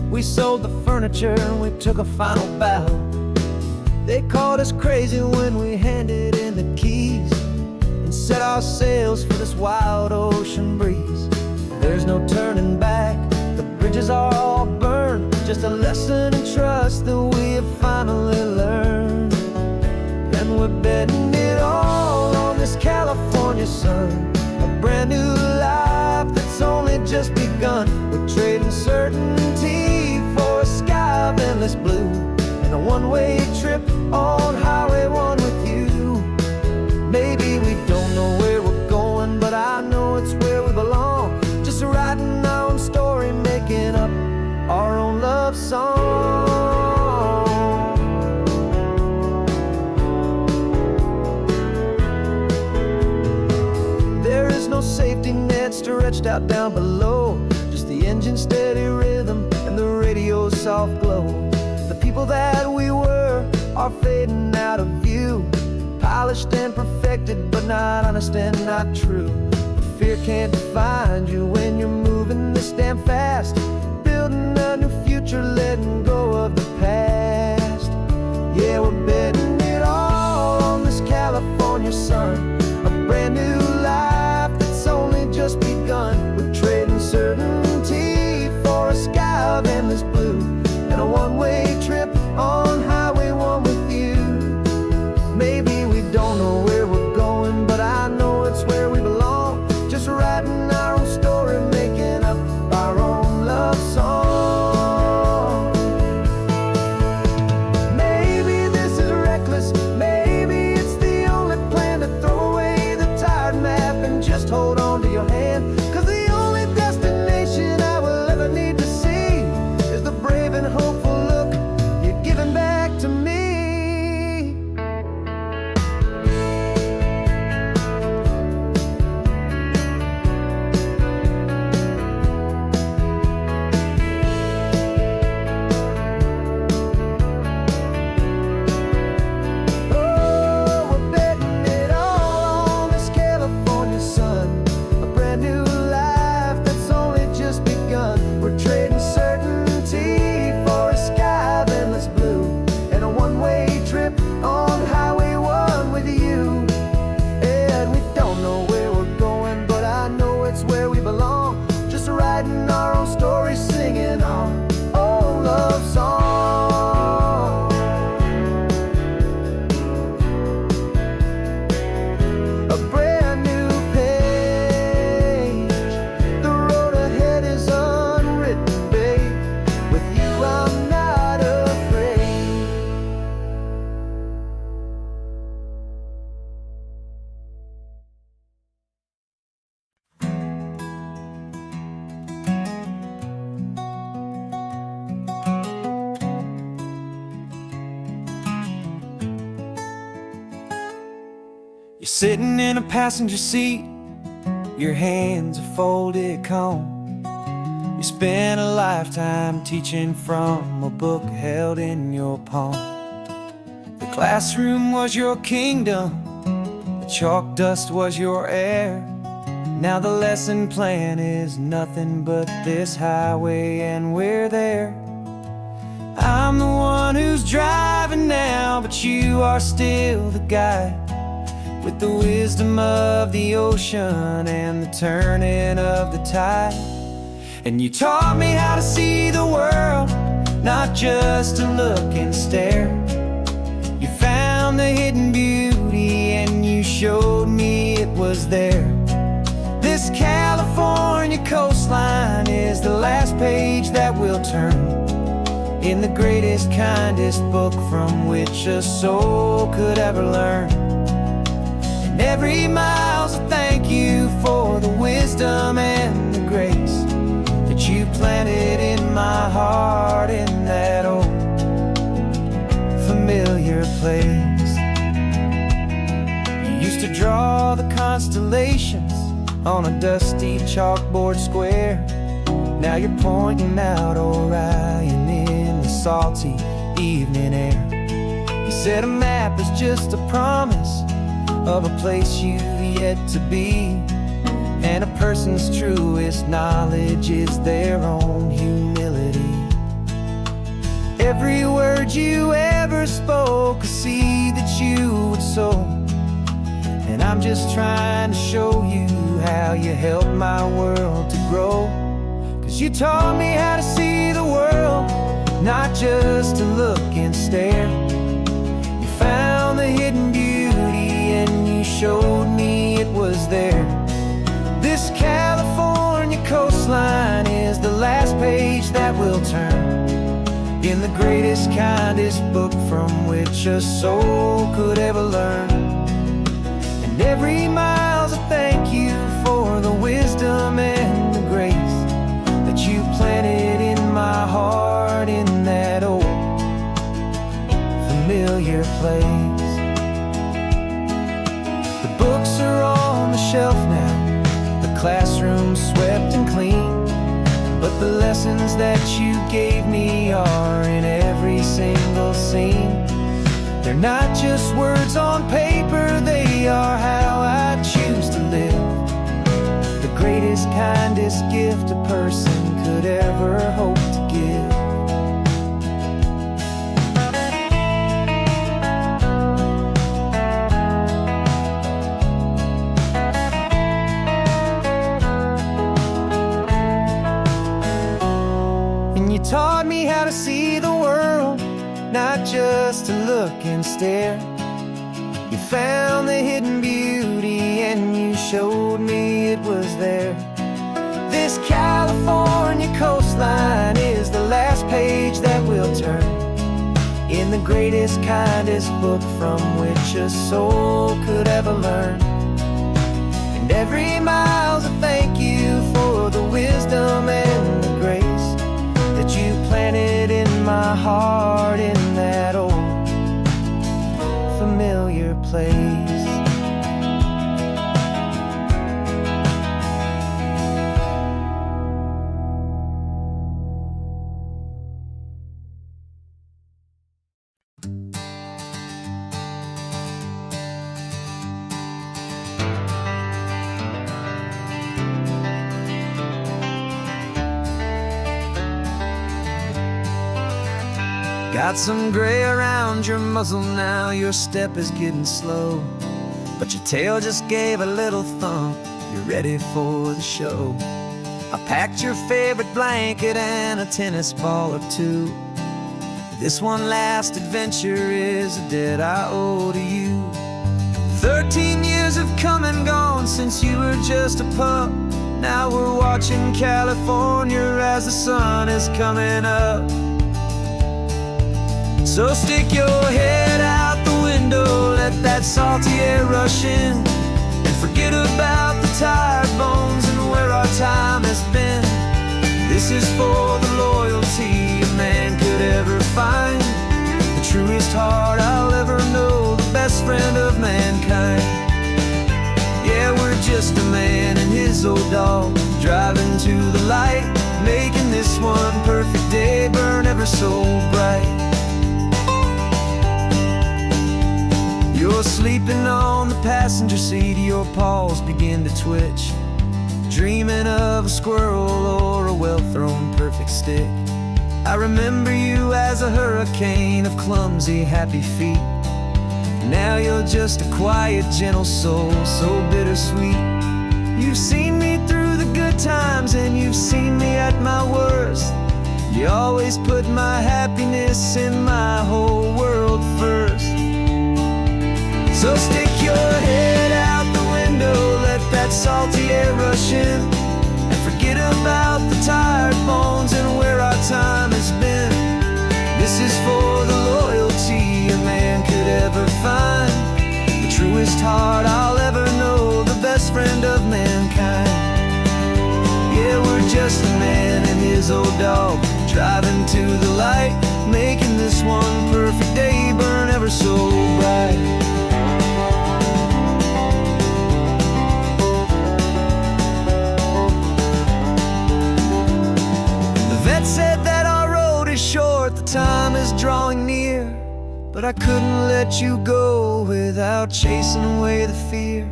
We sold the furniture and we took a final bow. They called us crazy when we handed in the keys and set our sails for this wild ocean breeze. There's no turning back, the bridges are all burned, just a lesson in trust that we have finally learned. And we're betting it all on this California sun, a brand new life that's only just begun. We're trading certainty for a sky of endless blue, and a one-way trip on Highway 1 with you. Maybe we don't know where we're going, but I know it's where we belong. Just writing our own story, making up our own love song. There is no safety net stretched out down below, just the engine's steady rhythm and the radio's soft glow. The people that we were are fading out of view, polished and perfected, but not honest and not true. Fear can't define you when you're moving this damn fast, building a new future, letting go of the past. Yeah, we're betting it all on this California We're trading certainty for a sky of endless blue and a one-way trip on Highway 1 with you. Maybe we don't know where we're going, but I know it's where we belong. Just writing our own story, making up our own love song. Maybe this is reckless, maybe it's the only plan to throw away the tired map and just hold on to your hand. 'Cause the only destination I will ever need to see is the brave and hopeful look you're giving back to me. You're sitting in a passenger seat, your hands are folded calm. You spent a lifetime teaching from a book held in your palm. The classroom was your kingdom, the chalk dust was your air. Now the lesson plan is nothing but this highway and we're there. I'm the one who's driving now, but you are still the guide, with the wisdom of the ocean and the turning of the tide. And you taught me how to see the world, not just to look and stare. You found the hidden beauty and you showed me it was there. This California coastline is the last page that we'll turn in the greatest, kindest book from which a soul could ever learn. Every mile's a thank you for the wisdom and the grace that you planted in my heart in that old familiar place. You used to draw the constellations on a dusty chalkboard square. Now you're pointing out Orion in the salty evening air. You said a map is just a promise of a place you've yet to be, and a person's truest knowledge is their own humility. Every word you ever spoke, a seed that you would sow, and I'm just trying to show you how you helped my world to grow. 'Cause you taught me how to see the world, not just to look and stare. You found the hidden beauty and you showed me it was there. This California coastline is the last page that we'll turn in the greatest, kindest book from which a soul could ever learn. And every mile's a thank you for the wisdom and the grace that you planted in my heart in that old familiar place. The books are on the shelf now, the classroom swept and clean, but the lessons that you gave me are in every single scene. They're not just words on paper, they are how I choose to live. The greatest, kindest gift a person could ever hope to give. wanna see the world, not just to look and stare. You found the hidden beauty and you showed me it was there. This California coastline is the last page that we'll turn in the greatest, kindest book from which a soul could ever learn. And every mile's a thank you for the wisdom and the grace that you planted in my heart in that old familiar place. Got some gray around your muzzle now, your step is getting slow, but your tail just gave a little thump, you're ready for the show. I packed your favorite blanket and a tennis ball or two. This one last adventure is a debt I owe to you. 13 years have come and gone since you were just a pup. Now we're watching California as the sun is coming up. So stick your head out the window, let that salty air rush in, and forget about the tired bones and where our time has been. This is for the loyalty a man could ever find, the truest heart I'll ever know, the best friend of mankind. Yeah, we're just a man and his old dog, driving to the light, making this one perfect day burn ever so bright. You're sleeping on the passenger seat, your paws begin to twitch, dreaming of a squirrel or a well-thrown perfect stick. I remember you as a hurricane of clumsy, happy feet. Now you're just a quiet, gentle soul, so bittersweet. You've seen me through the good times and you've seen me at my worst. You always put my happiness in my whole world first. So stick your head out the window, let that salty air rush in, and forget about the tired bones and where our time has been. This is for the loyalty a man could ever find, the truest heart I'll ever know, the best friend of mankind. Yeah, we're just a man and his old dog, driving to the light, making this one perfect day burn ever so bright. Said that our road is short, the time is drawing near, but I couldn't let you go without chasing away the fear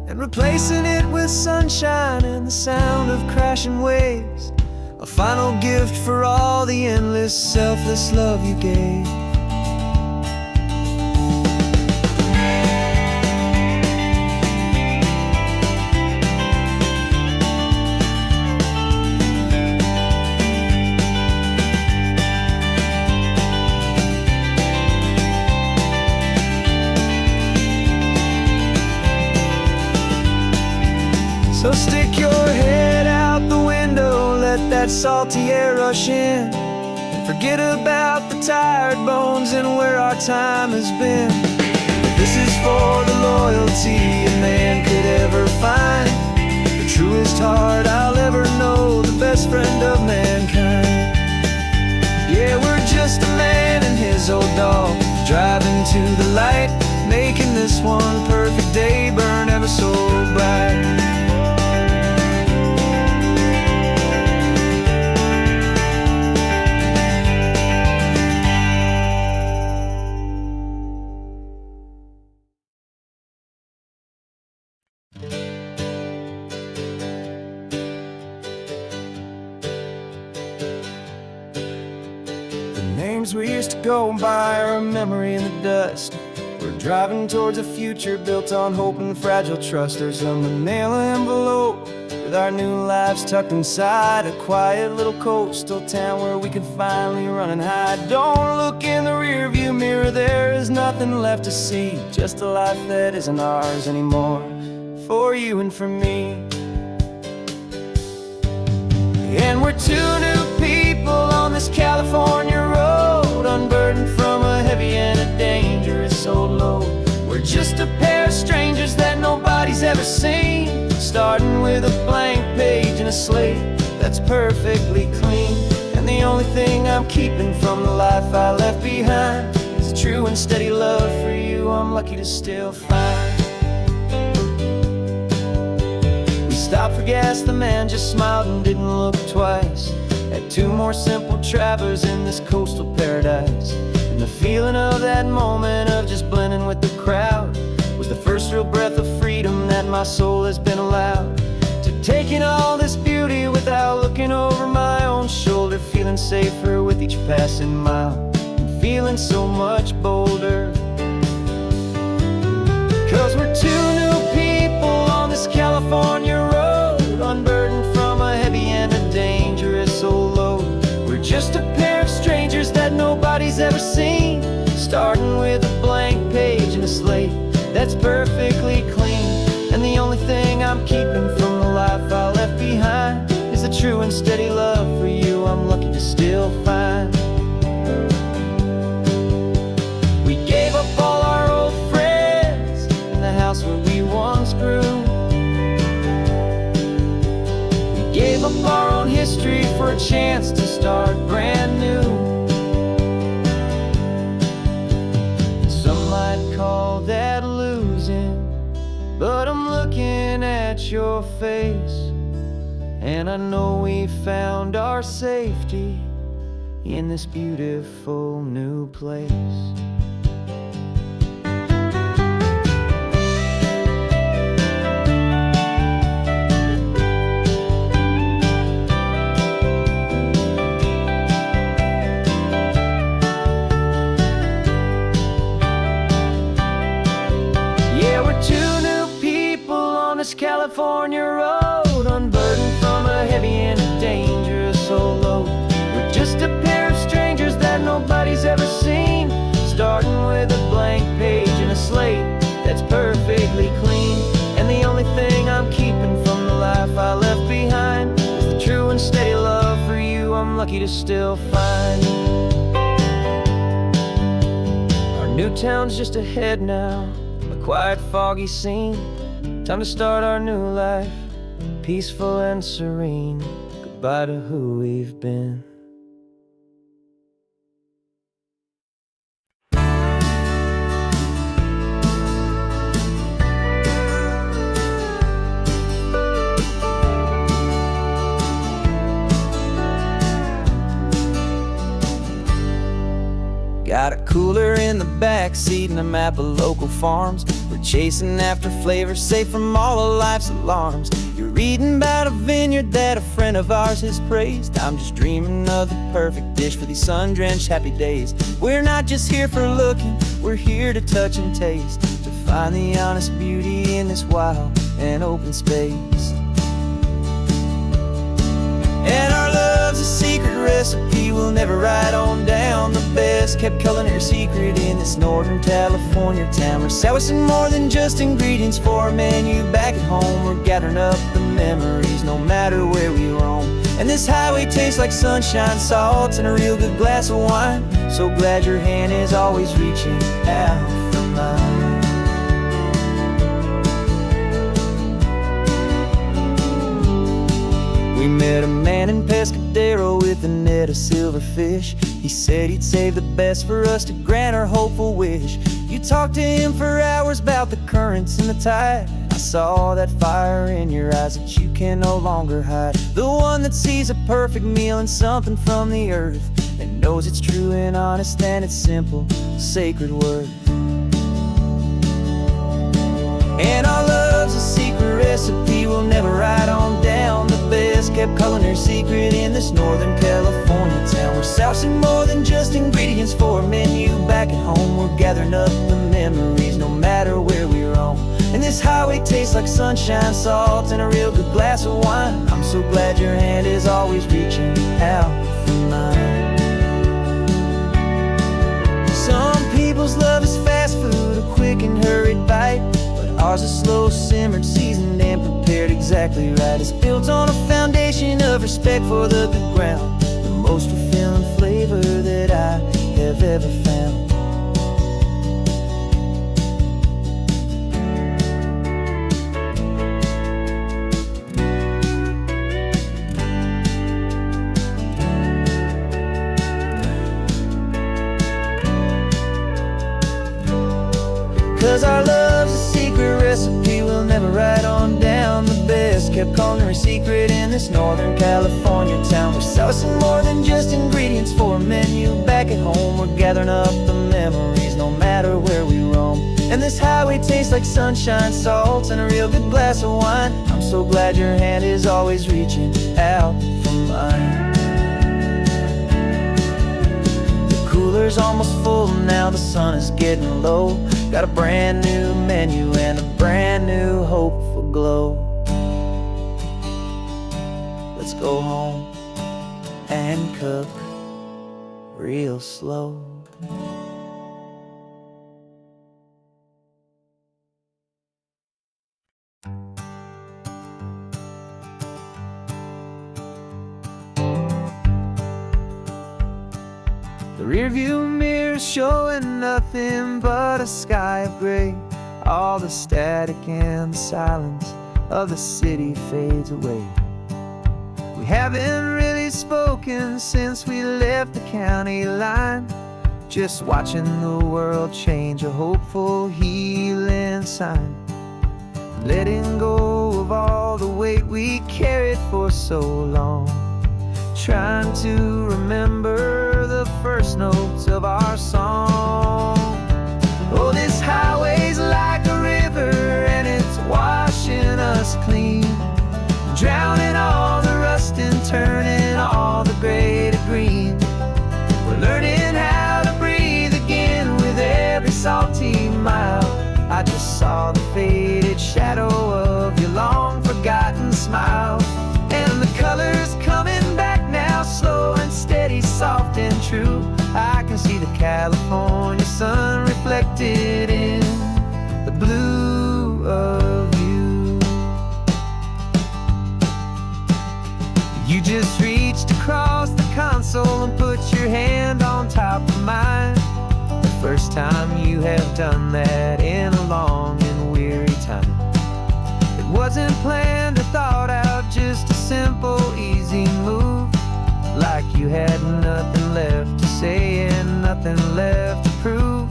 and replacing it with sunshine and the sound of crashing waves, a final gift for all the endless, selfless love you gave. So stick your head out the window, let that salty air rush in, and forget about the tired bones and where our time has been. This is for the loyalty a man could ever find, the truest heart I'll ever know, the best friend of mankind. Yeah, we're just a man and his old dog, driving to the light, making this one perfect day burn ever so bright. Names we used to go by are a memory in the dust. We're driving towards a future built on hope and fragile trust. There's a manila envelope with our new lives tucked inside a quiet little coastal town where we can finally run and hide. Don't look in the rearview mirror, there is nothing left to see, just a life that isn't ours anymore, for you and for me. And we're two new people on this California road, unburdened from a heavy and a dangerous old load. We're just a pair of strangers that nobody's ever seen, starting with a blank page and a slate that's perfectly clean. And the only thing I'm keeping from the life I left behind is a true and steady love for you I'm lucky to still find. We stopped for gas, the man just smiled and didn't look twice. Had two more simple travelers in this coastal paradise. And the feeling of that moment of just blending with the crowd was the first real breath of freedom that my soul has been allowed to take in all this beauty without looking over my own shoulder, feeling safer with each passing mile and feeling so much bolder. 'Cause we're two new people on this California road, unburdened from a heavy and a dangerous old load. We're just a pair of strangers that nobody's ever seen, starting with a blank page and a slate that's perfectly clean. And the only thing I'm keeping from the life I left behind is the true and steady love for you I'm lucky to still find. We gave up all our old friends in the house where we once grew. We gave up our own history for a chance to start brand new. Some might call that losing, but I'm looking at your face, and I know we found our safety in this beautiful new place. Yeah, we're two new people on this California road, unburdened from a heavy and a dangerous old load. We're just a pair of strangers that nobody's ever seen, starting with a blank page and a slate that's perfectly clean. And the only thing I'm keeping from the life I left behind is the true and steady love for you I'm lucky to still find. Our new town's just ahead now, a quiet, foggy scene. Time to start our new life, peaceful and serene. Goodbye to who we've been. Got a cooler in the back seat and a map of local farms. We're chasing after flavors safe from all of life's alarms. You're reading about a vineyard that a friend of ours has praised. I'm just dreaming of the perfect dish for these sun-drenched happy days. We're not just here for looking, we're here to touch and taste, to find the honest beauty in this wild and open space. And our love's a secret recipe we'll never write on down. The best kept culinary secret in this Northern California town. We're souring more than just ingredients for a menu back at home. We're gathering up the memories no matter where we roam. And this highway tastes like sunshine, salt, and a real good glass of wine. So glad your hand is always reaching out for mine. We met a man in Pescadero with a net of silverfish. He said he'd save the best for us to grant our hopeful wish. You talked to him for hours about the currents and the tide. I saw that fire in your eyes that you can no longer hide. The one that sees a perfect meal in something from the earth, and knows it's true and honest and it's simple, sacred worth. And our love's a secret recipe we'll never write on down. The best kept culinary secret in this Northern California town. We're sourcing more than just ingredients for a menu. Back at home, we're gathering up the memories, no matter where we roam. And this highway tastes like sunshine, salt, and a real good glass of wine. I'm so glad your hand is always reaching out for mine. Some people's love is fast food, a quick and hurried bite, but ours is slow simmered, seasoned, and prepared exactly right. It's built on a foundation of respect for the good ground, the most fulfilling flavor that I have ever found. 'Cause our love's a secret recipe we'll never write on down. The best kept culinary secret in this Northern California town. We're sourcing more than just ingredients for a menu. Back at home, we're gathering up the memories, no matter where we roam. And this highway tastes like sunshine, salt, and a real good glass of wine. I'm so glad your hand is always reaching out for mine. Cooler's almost full now, the sun is getting low. Got a brand new menu and a brand new hopeful glow. Let's go home and cook real slow. The rearview mirror's showing nothing but a sky of gray. All the static and the silence of the city fades away. We haven't really spoken since we left the county line, just watching the world change, a hopeful healing sign. Letting go of all the weight we carried for so long, trying to remember the first notes of our song. Oh, this highway's like a river and it's washing us clean, drowning all the rust and turning all the gray to green. We're learning how to breathe again with every salty mile. I just saw the faded shadow of your long forgotten smile, and the colors coming back now, slow and steady, soft and true. I can see the California sun reflected in the blue of you. You just reached across the console and put your hand on top of mine. The first time you have done that in a long and weary time. It wasn't planned or thought out, just a simple, easy move. Like you had nothing left to say and nothing left to prove.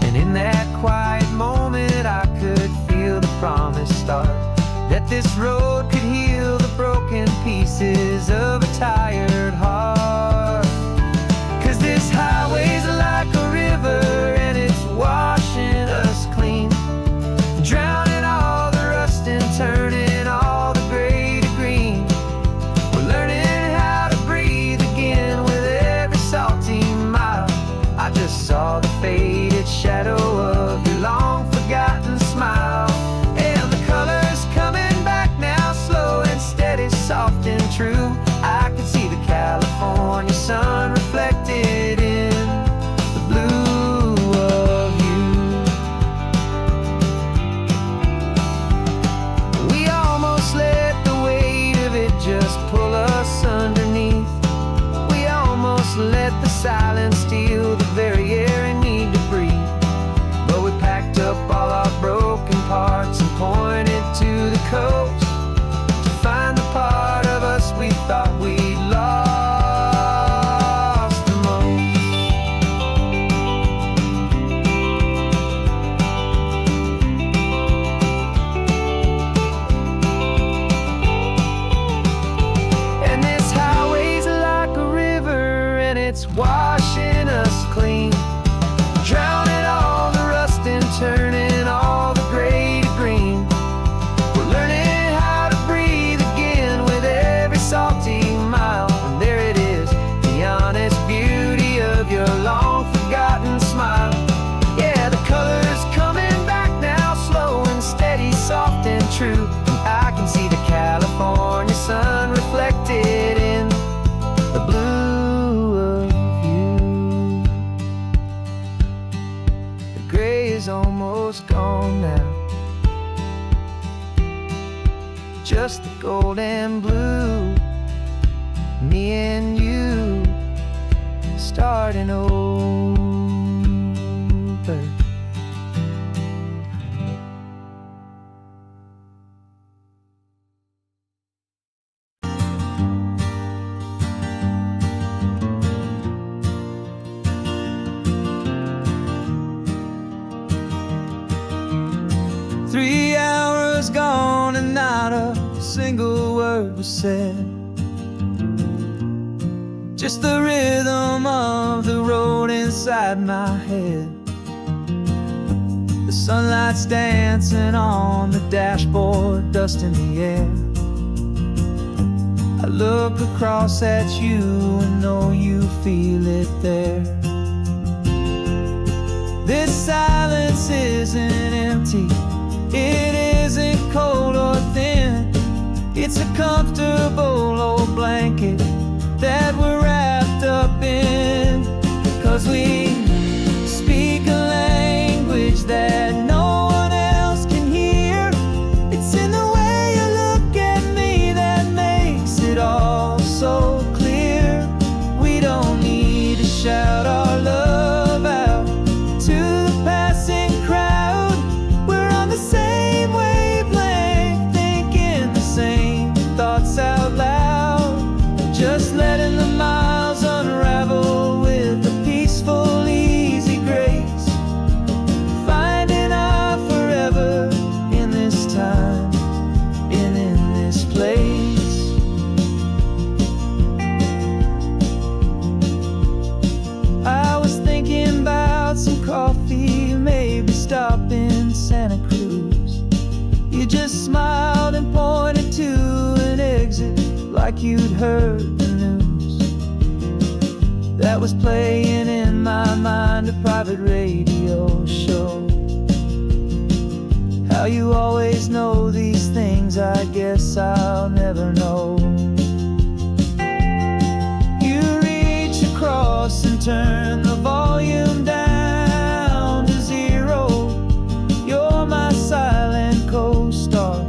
And in that quiet moment I could feel the promise start, that this road could heal the broken pieces of a tired heart. 'Cause this highway's like a river and it's washing us clean, drowning all the rust and turning all the gray to green. We're learning how to breathe again with every salty mile. I just saw the faded shadow of your long forgotten smile, and the colors coming back now, slow and steady, soft and true. I can see the California sun reflected in the blue of you. We almost let the weight of it just pull us underneath. We almost let the silence steal the very air I need to breathe. But we packed up all our broken parts and pointed to the coast to find the part of us we thought we'd lost. me and you starting over. 3 hours gone and not a single word was said. Just the rhythm of the road inside my head. The sunlight's dancing on the dashboard, dust in the air. I look across at you and know you feel it there. This silence isn't empty, it isn't cold or thin. It's a comfortable old blanket that we're wrapped up in. 'Cause we speak a language that no one else can hear. It's in the way you look at me that makes it all so clear. We don't need to shout our love out to the passing crowd. We're on the same wavelength, thinking the same thoughts out loud. Just letting the miles unravel with a peaceful, easy grace. Finding our forever in this time and in this place. I was thinking about some coffee, maybe stop in Santa Cruz. You just smiled and pointed to an exit like you'd heard the news. That was playing in my mind, a private radio show. How you always know these things, I guess I'll never know. You reach across and turn the volume down to 0. You're my silent co-star,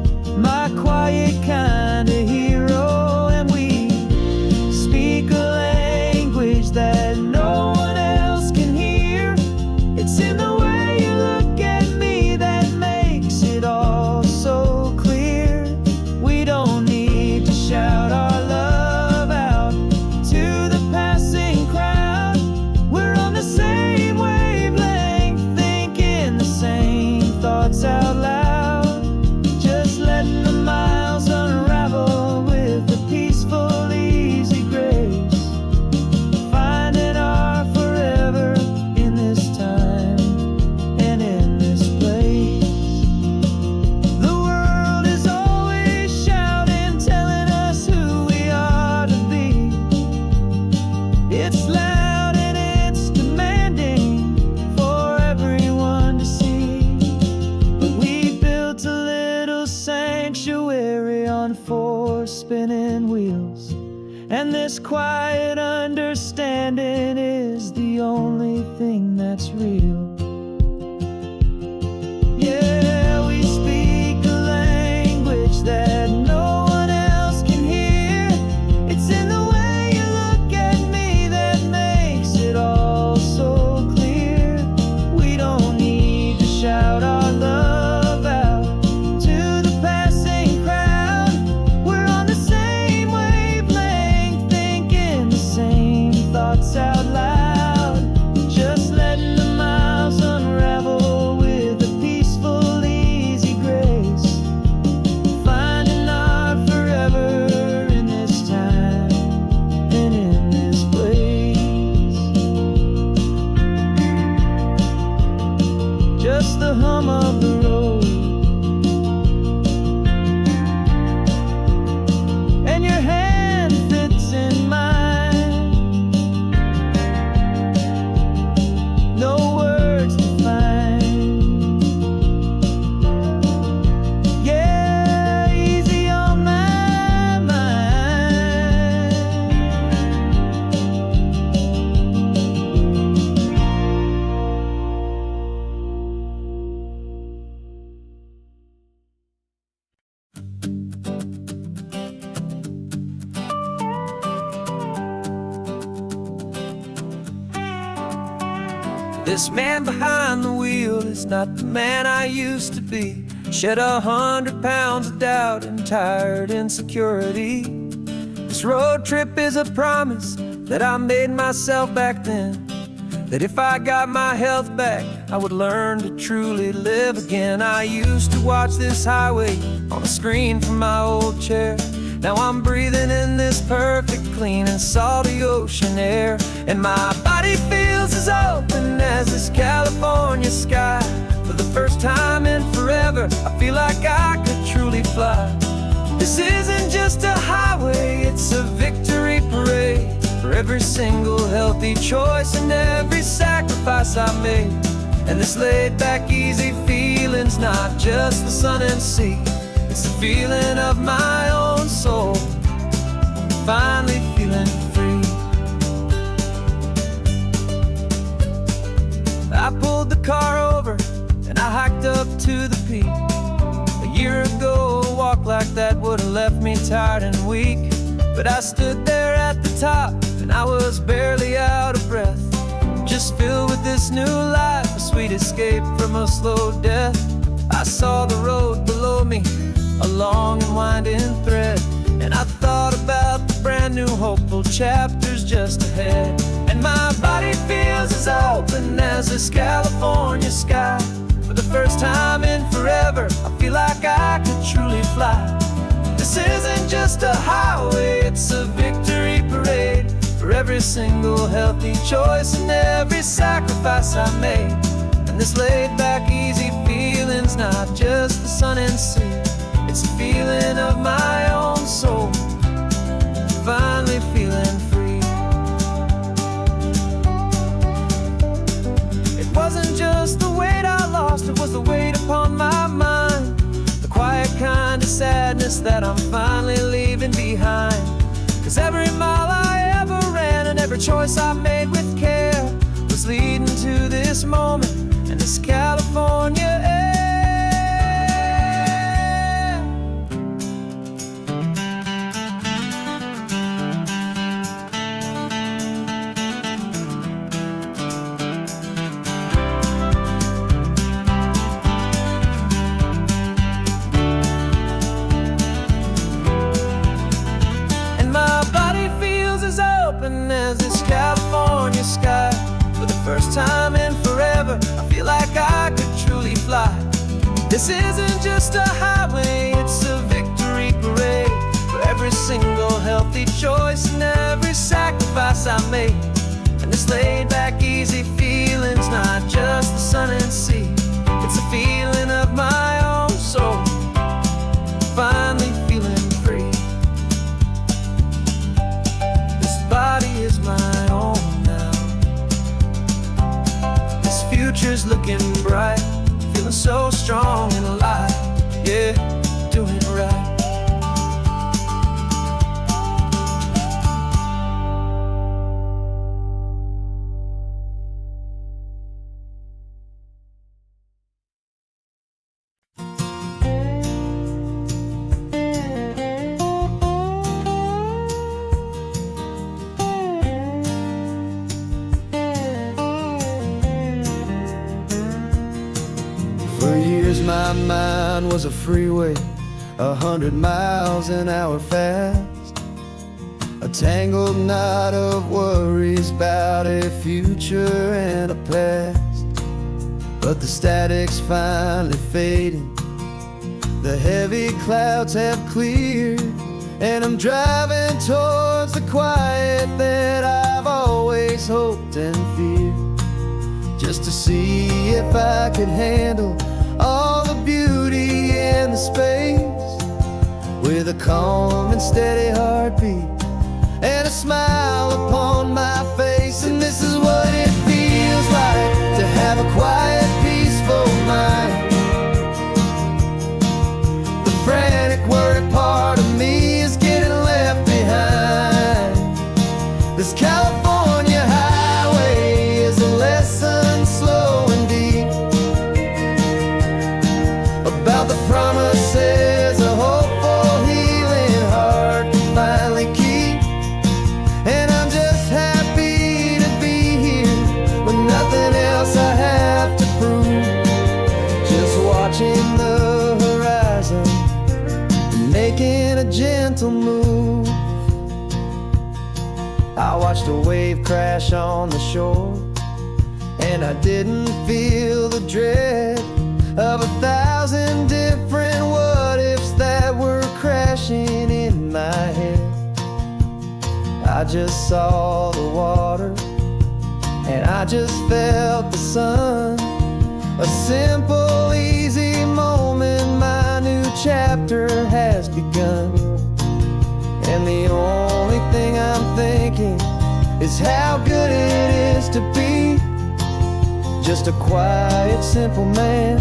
my quiet kind of hero. And we speak a language that no one else can hear. It's in the way you look at me that makes it all so clear. We don't need to shout our love out to the passing crowd. We're on the same wavelength, thinking the same thoughts out loud. Just letting the miles unravel with a peaceful, easy grace. Finding our forever in this time and in this place. The world is always shouting, telling us who we are to be. It's loud and it's demanding for everyone to see. But we built a little sanctuary on 4 spinning wheels. And this quiet understanding is the only thing that's real. Yeah, we speak a language that no one else can hear. It's in the way you look at me that makes it all so clear. We don't need to shout our love out to the passing crowd. We're on the same wavelength, thinking the same thoughts out loud. Just letting the miles This man behind the wheel is not the man I used to be. Shed 100 pounds of doubt and tired insecurity. This road trip is a promise that I made myself back then, that if I got my health back, I would learn to truly live again. I used to watch this highway on a screen from my old chair. Now I'm breathing in this perfect, clean and salty ocean air. And my body feels as open as this California sky. For the first time in forever, I feel like I could truly fly. This isn't just a highway, it's a victory parade. For every single healthy choice and every sacrifice I made. And this laid back easy feeling's not just the sun and sea, it's the feeling of my own soul, finally feeling free. I pulled the car over and I hiked up to the peak. A year ago, a walk like that would've left me tired and weak. But I stood there at the top and I was barely out of breath, just filled with this new life, a sweet escape from a slow death. I saw the road below me, a long and winding thread, and I thought about the brand new hopeful chapters just ahead. And my body feels as open as this California sky. For the first time in forever, I feel like I could truly fly. This isn't just a highway, it's a victory parade. For every single healthy choice and every sacrifice I made. And this laid back easy feeling's not just the sun and sea, it's a feeling of my own soul, finally feeling free. It wasn't just the weight I lost, it was the weight upon my mind. The quiet kind of sadness that I'm finally leaving behind. 'Cause every mile I ever ran and every choice I made with care was leading to this moment and this California air. As this California sky. For the first time in forever, I feel like I could truly fly. This isn't just a highway, it's a victory parade. For every single healthy choice and every sacrifice I made. And this laid back easy feeling's not just the sun and sea, it's a feeling of my own soul, finally feeling free. Body is my own now. This future's looking bright, feeling so strong and alive. Yeah, doing right. My mind was a freeway, 100 miles an hour fast. A tangled knot of worries about a future and a past. But the static's finally fading, the heavy clouds have cleared, and I'm driving towards the quiet that I've always hoped and feared. Just to see if I could handle all the beauty and the space, with a calm and steady heartbeat and a smile upon my face. And this is what it feels like to have a quiet, peaceful mind. The frantic, worried part of me is getting left behind. This California highway is a lesson slow and deep about the promises a hopeful, healing heart can finally keep. And I'm just I watched a wave crash on the shore, and I didn't feel the dread of 1,000 different what-ifs that were crashing in my head. I just saw the water, and I just felt the sun. A simple, easy moment, my new chapter has begun. And the only thing I'm thinking is how good it is to be just a quiet, simple man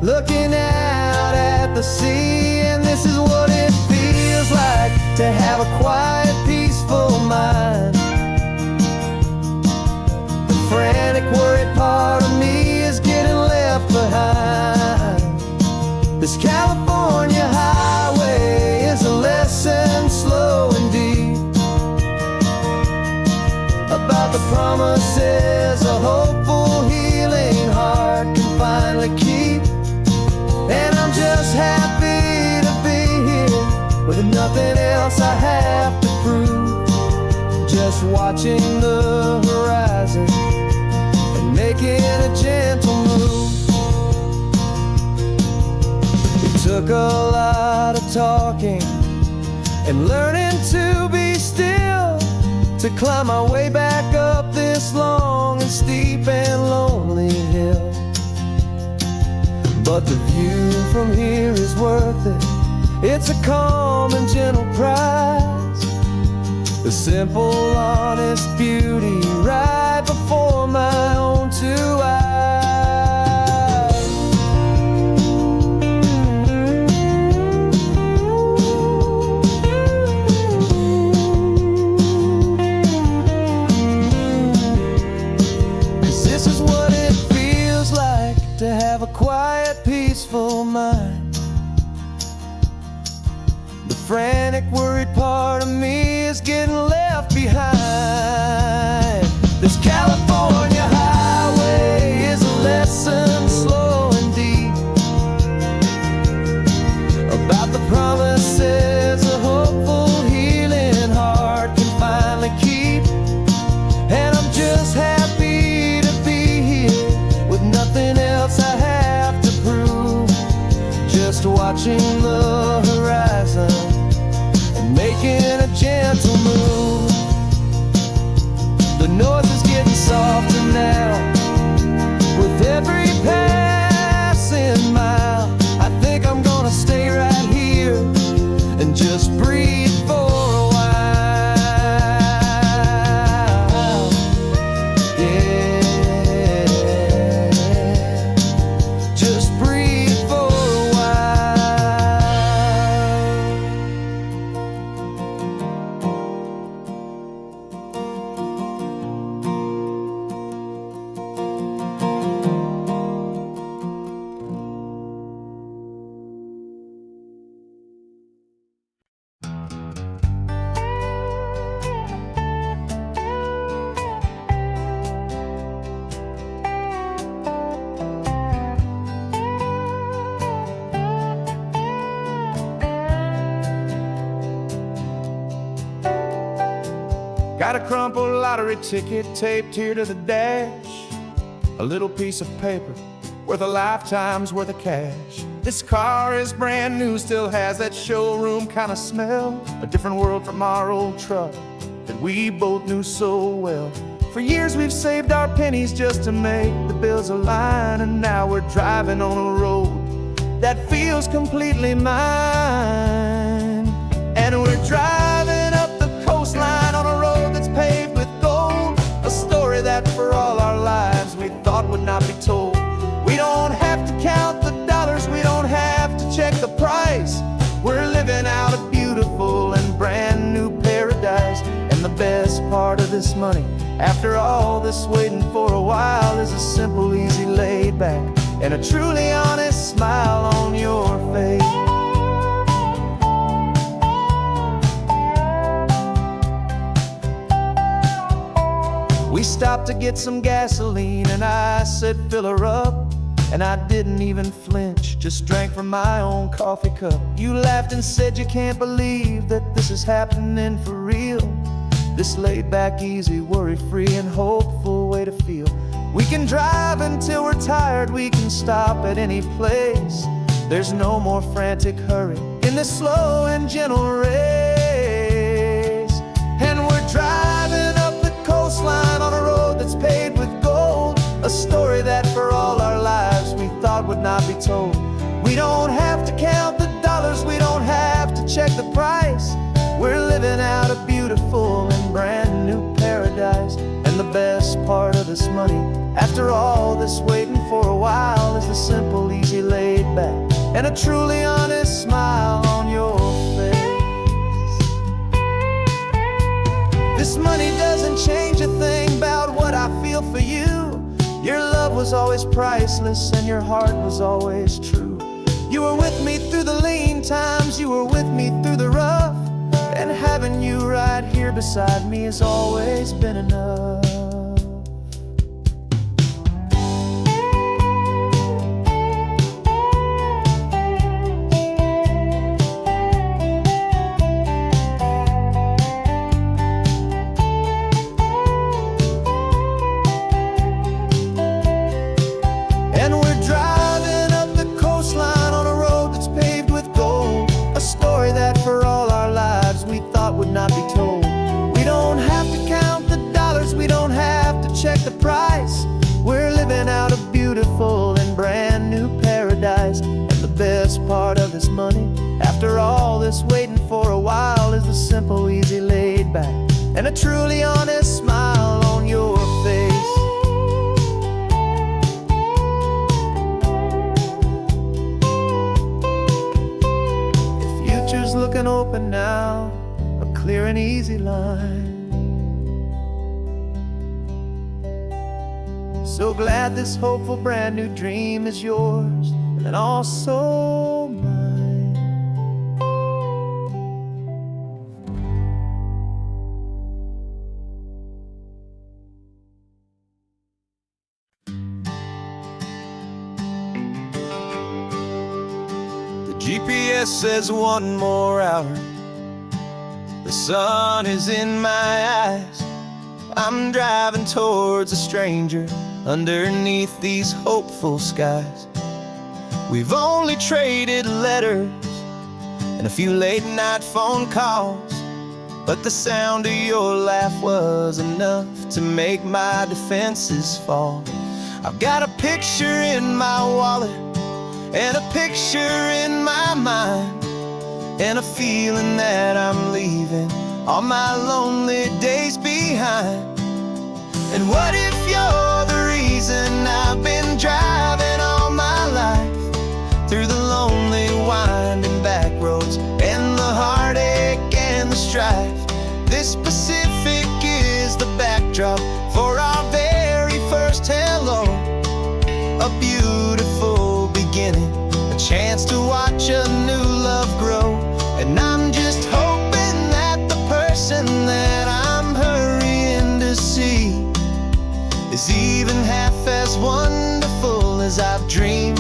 looking out at the sea. And this is what it feels like to have a quiet, peaceful mind. The frantic, worried part of me is getting left behind. This California highway is a lesson slow and deep about the promises a hopeful, healing heart can finally keep. And I'm just happy to be here with nothing else I have to prove, just watching the horizon and making a gentle move. It took a lot of talking and learning to be still to climb my way back up this long and steep and lonely hill. But the view from here is worth it. It's a calm and gentle prize, the simple, honest beauty right before my own two eyes. 'Cause this is what it feels like to have a quiet, peaceful mind. The frantic, worried part of me is getting left behind. This California highway is a lesson slow and deep about the promises a hopeful, healing heart can finally keep. And I'm just happy to be here with nothing else I have to prove, just watching the horizon and making a gentle move. The noise is getting softer now with every passing mile. I think I'm gonna stay right here and just breathe for a while. Yeah, just breathe for a while. Got a crumpled lottery ticket taped here to the dash, a little piece of paper worth a lifetime's worth of cash. This car is brand new, still has that showroom kind of smell, a different world from our old truck that we both knew so well. For years we've saved our pennies just to make the bills align, and now we're driving on a road that feels completely mine. And we're driving up the coastline on a road that's paved with gold, a story that for all our lives we thought would not be told. We don't have to count the dollars, we don't have to check the price. We're living out a beautiful and brand new paradise. And the best part of this money, after all this waiting for a while, is a simple, easy, laid back and a truly honest smile on your face. We stopped to get some gasoline and I said fill her up, and I didn't even flinch, just drank from my own coffee cup. You laughed and said you can't believe that this is happening for real. This laid back, easy, worry-free and hopeful way to feel. We can drive until we're tired, we can stop at any place. There's no more frantic hurry in this slow and gentle race. And we're driving up the coastline on a road that's paved with gold, a story that for all our lives we thought would not be told. We don't have to count the dollars, we don't have to check the price. We're living out a beautiful and brand new paradise. And the best part of this money, after all this waiting for a while, is the simple, easy, laid back, and a truly honest smile on your face. This money doesn't change a thing about what I feel for you. Your love was always priceless and your heart was always true. You were with me through the lean times, you were with me through the rough, and having you right here beside me has always been enough. And we're driving up the coastline on a road that's paved with gold, a story that for all our lives we thought would not be told. We don't have to count the dollars, we don't have to check the price. We're living out a beautiful and brand new paradise. And the best part of this money, after all this waiting for a while, is the simple, easy, laid back, and a truly honest smile on your face. Future's looking open now, a clear and easy line. So glad this hopeful brand new dream is yours and also mine. The GPS says one more hour. The sun is in my eyes. I'm driving towards a stranger underneath these hopeful skies. We've only traded letters and a few late night phone calls, but the sound of your laugh was enough to make my defenses fall. I've got a picture in my wallet and a picture in my mind, and a feeling that I'm leaving all my lonely days behind. And what if you're the reason I've been driving all my life, through the lonely winding back roads and the heartache and the strife? This Pacific is the backdrop for our very first hello, a beautiful beginning, a chance to watch a new love grow. And I'm just hoping that the person that I'm hurrying to see is even half as wonderful as I've dreamed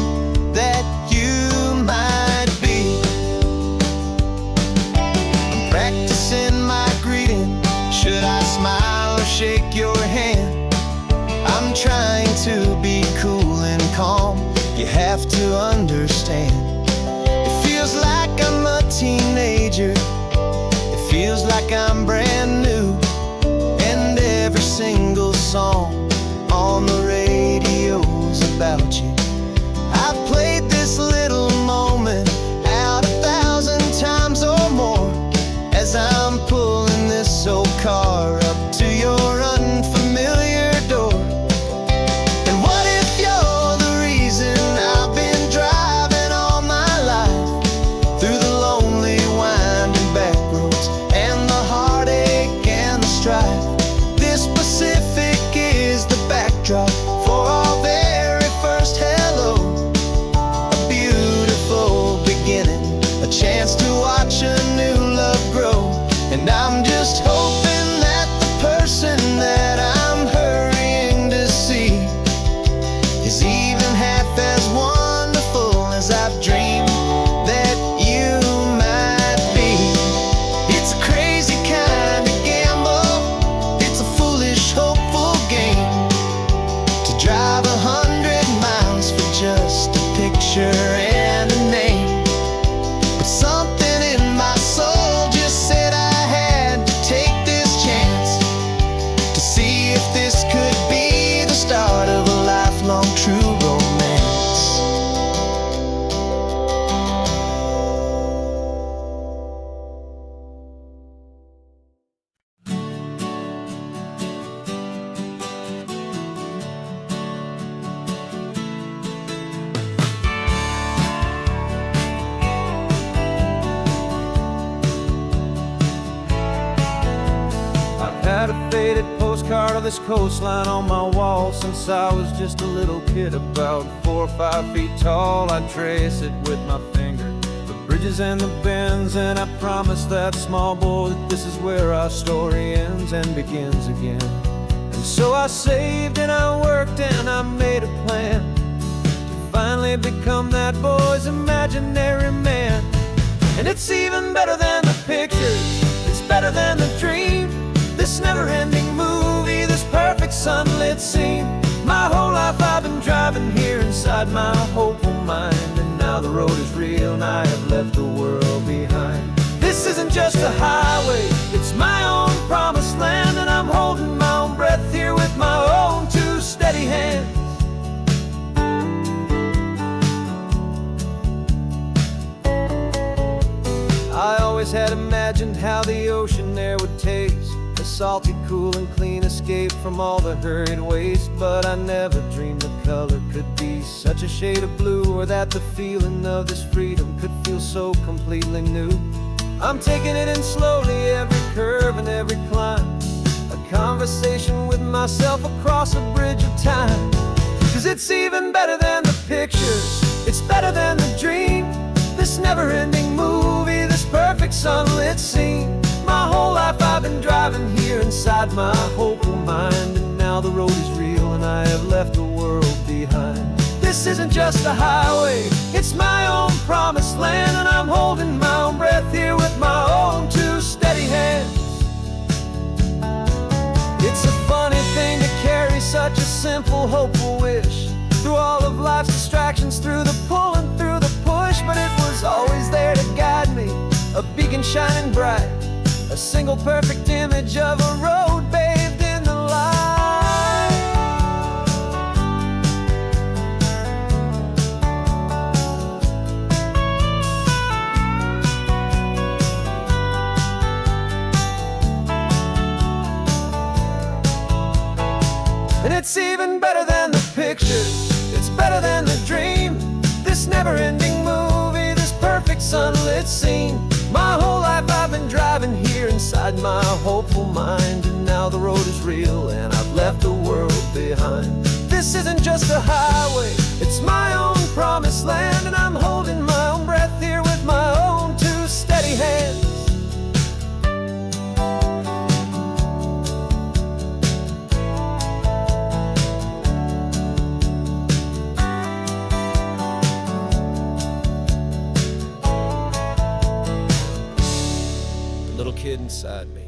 that you might be. I'm practicing my greeting. Should I smile or shake your hand? I'm trying to be cool and calm. You have to understand. It feels like I'm a teenager. It feels like I'm brand new. And every single song on the radio's about you. I've played this little moment out 1,000 times or more, as I'm pulling this old car up to your unfamiliar door. And what if you're the reason I've been driving all my life, through the lonely winding back roads and the heartache and the strife? This Pacific is the backdrop for our very first hello, a beautiful beginning, a chance to watch a new love grow. And I'm just hoping that the person that I'm hurrying to see is even half as wonderful as I've dreamed that you might be. It's a crazy kind of gamble, faded postcard of this coastline on my wall since I was just a little kid, about 4 or 5 feet tall. I'd trace it with my finger, the bridges and the bends, and I promised that small boy that this is where our story ends and begins again. And so I saved and I worked and I made a plan to finally become that boy's imaginary man. And it's even better than the pictures, it's better than the dream, this never-ending movie, this perfect sunlit scene. My whole life I've been driving here inside my hopeful mind, and now the road is real and I have left the world behind. This isn't just a highway, it's my own promised land, and I'm holding my own breath here with my own 2 steady hands. I always had imagined how the ocean air would taste, a salty, cool and clean escape from all the hurried waste. But I never dreamed the color could be such a shade of blue, or that the feeling of this freedom could feel so completely new. I'm taking it in slowly, every curve and every climb, a conversation with myself across a bridge of time. 'Cause it's even better than the pictures, it's better than the dream, this never-ending movie, this perfect sunlit scene. My whole life I've been driving here inside my hopeful mind, and now the road is real and I have left the world behind. This isn't just a highway, it's my own promised land, and I'm holding my own breath here with my own 2 steady hands. It's a funny thing to carry such a simple, hopeful wish through all of life's distractions, through the pull and through the push, but it was always there to guide me, a beacon shining bright, a single perfect image of a road bathed in the light. And it's even better than the pictures, it's better than the dream, this never-ending movie, this perfect sunlit scene. My whole life I've been driving here inside my hopeful mind, and now the road is real and I've left the world behind. This isn't just a highway, it's my own promised land, and I'm holding my own breath here with my own 2 steady hands. Little kid inside me.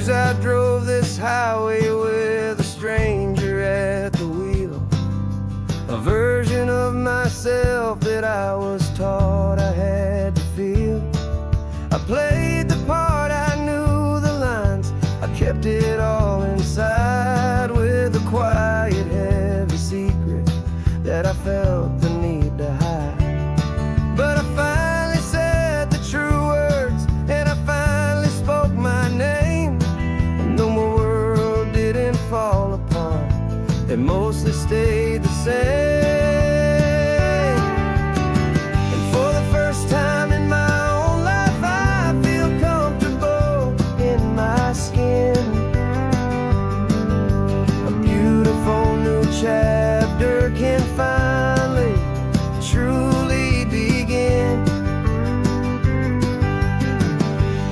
I drove this highway with a stranger at the wheel, a version of myself that I was taught I had to feel. I played the part, I knew the lines, I kept it all inside with a quiet, heavy secret that I felt the need to hide. But I finally said the true words, and I finally spoke my name. Fall apart, they mostly stayed the same. And for the first time in my own life, I feel comfortable in my skin. A beautiful new chapter can finally truly begin.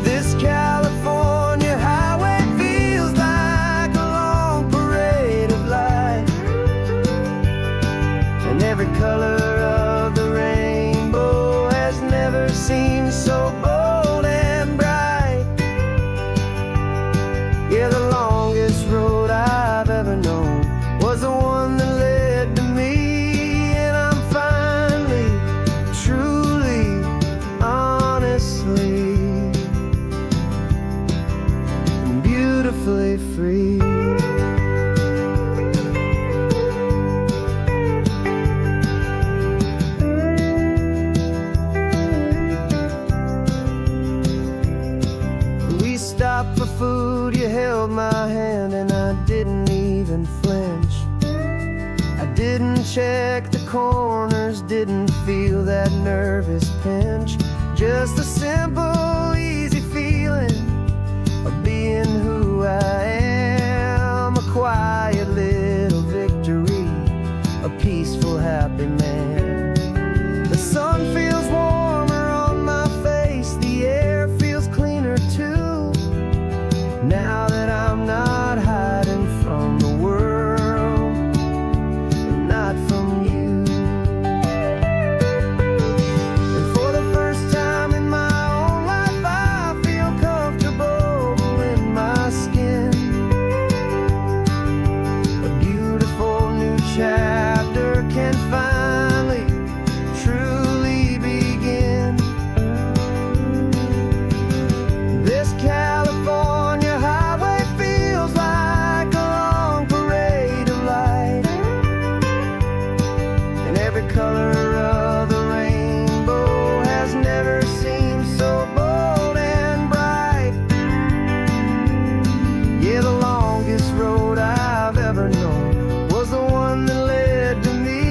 This California highway feels like a long parade of light. beautifully free. We stopped for food, you held my hand, and I didn't even flinch. I didn't check the corners, didn't feel that nervous pinch. Just a simple, easy feeling of being who I am. A quiet little victory, a peaceful, happy man. The sun feels warmer on my face, the air feels cleaner too. Now that I'm not hiding from the world, and not from you. And for the first time in my own life, I feel comfortable in my skin. A beautiful new chapter can finally, truly begin. This California highway feels like a long parade of light, and every color of the rainbow has never seemed so bold and bright. Yeah, the longest road I've ever known was the one that led to me,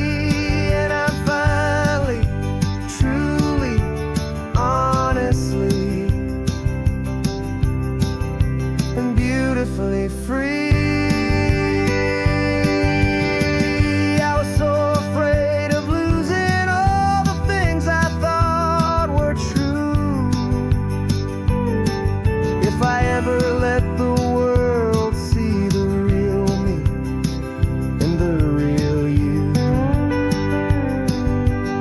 and I'm finally, truly, honestly, and beautifully free. I was so afraid of losing all the things I thought were true. If I ever let the world see the real me and the real you.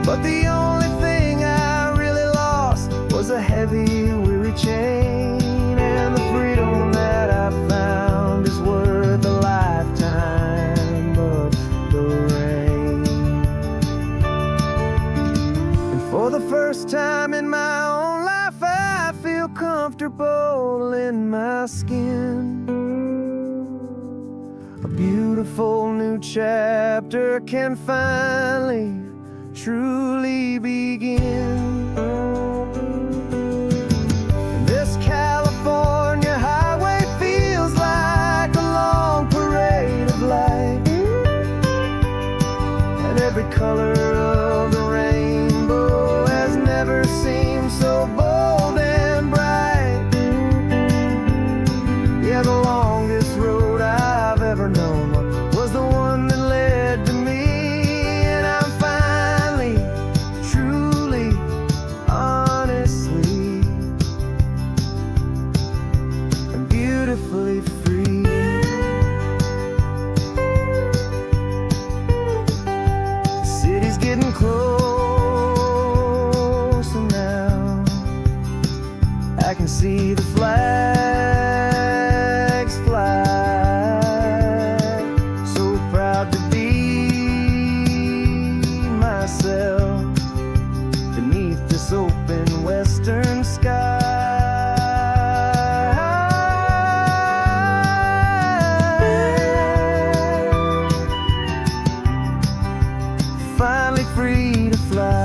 But the only thing I really lost was a heavy, weary chain, and the freedom that I found is worth a lifetime of the rain. And for the first time in my own life, I feel comfortable in my skin. A beautiful new chapter can finally, truly begin. This California highway feels like a long parade of light, and every color of the rainbow has never seemed so bold and bright. Yeah, the longest road I've ever known was the one that led to me, and I'm finally, truly, honestly, and beautifully free. The city's getting closer now. I can see the flags fly. So proud to be myself beneath this open western sky. Finally free to fly.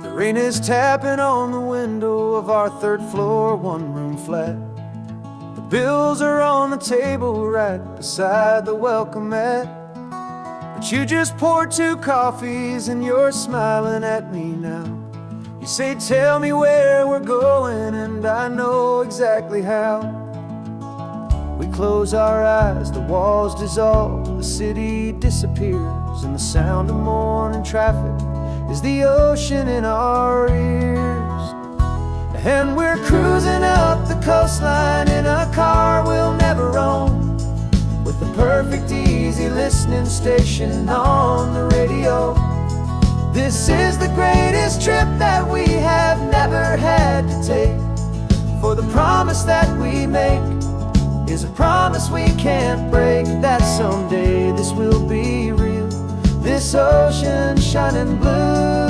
The rain is tapping on the window of our third floor, one-room flat. The bills are on the table right beside the welcome mat. But you just poured 2 coffees and you're smiling at me now. You say, tell me where we're going, and I know exactly how. We close our eyes, the walls dissolve, the city disappears, and the sound of morning traffic is the ocean in our ears. And we're cruising up the coastline in a car we'll never own, with the perfect easy listening station on the radio. This is the greatest trip that we have never had to take, for the promise that we make is a promise we can't break, that someday this will be real, this ocean shining blue.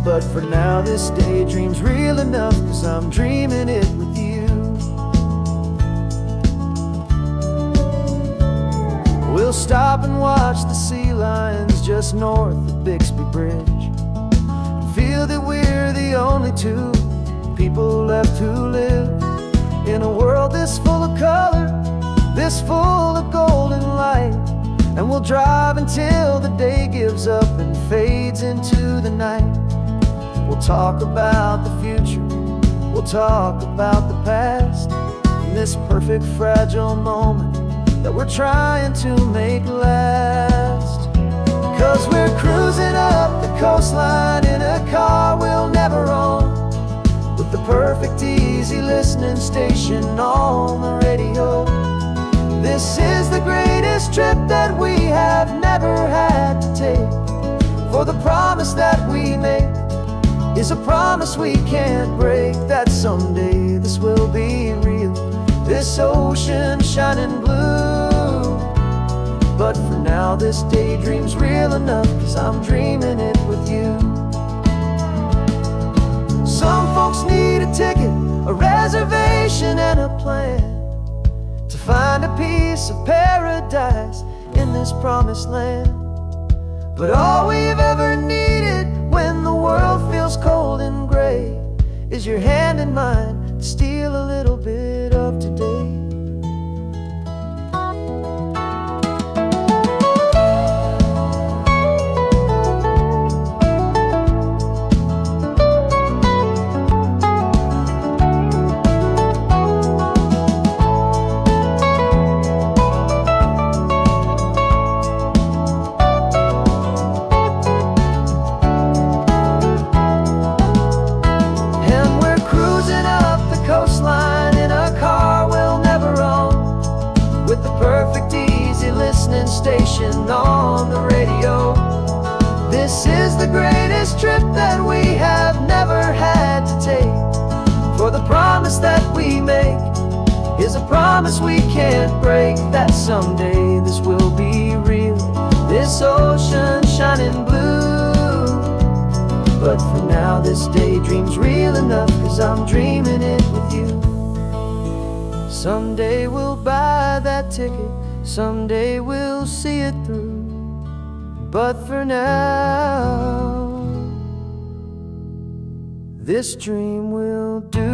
But for now this daydream's real enough, 'cause I'm dreaming it with you. We'll stop and watch the sea lions just north of Bixby Bridge, and feel that we're the only two people left who live in a world this full of color, this full of golden light. And we'll drive until the day gives up and fades into the night. We'll talk about the future, we'll talk about the past, in this perfect fragile moment that we're trying to make last. 'Cause we're cruising up the coastline in a car we'll never own, with the perfect easy listening station on the radio. This is the greatest trip that we have never had to take, for the promise that we make is a promise we can't break, that someday this will be real, this ocean shining blue. But for now this daydream's real enough, 'cause I'm dreaming it with you. Some folks need a ticket, a reservation and a plan to find a piece of paradise in this promised land. But all we've ever needed when the world feels cold and gray is your hand in mine to steal a little bit of today. Station on the radio. This is the greatest trip that we have never had to take, for the promise that we make is a promise we can't break, that someday this will be real, this ocean shining blue. But for now this daydream's real enough, 'cause I'm dreaming it with you. Someday we'll buy that ticket, someday we'll see it through. But for now, this dream will do.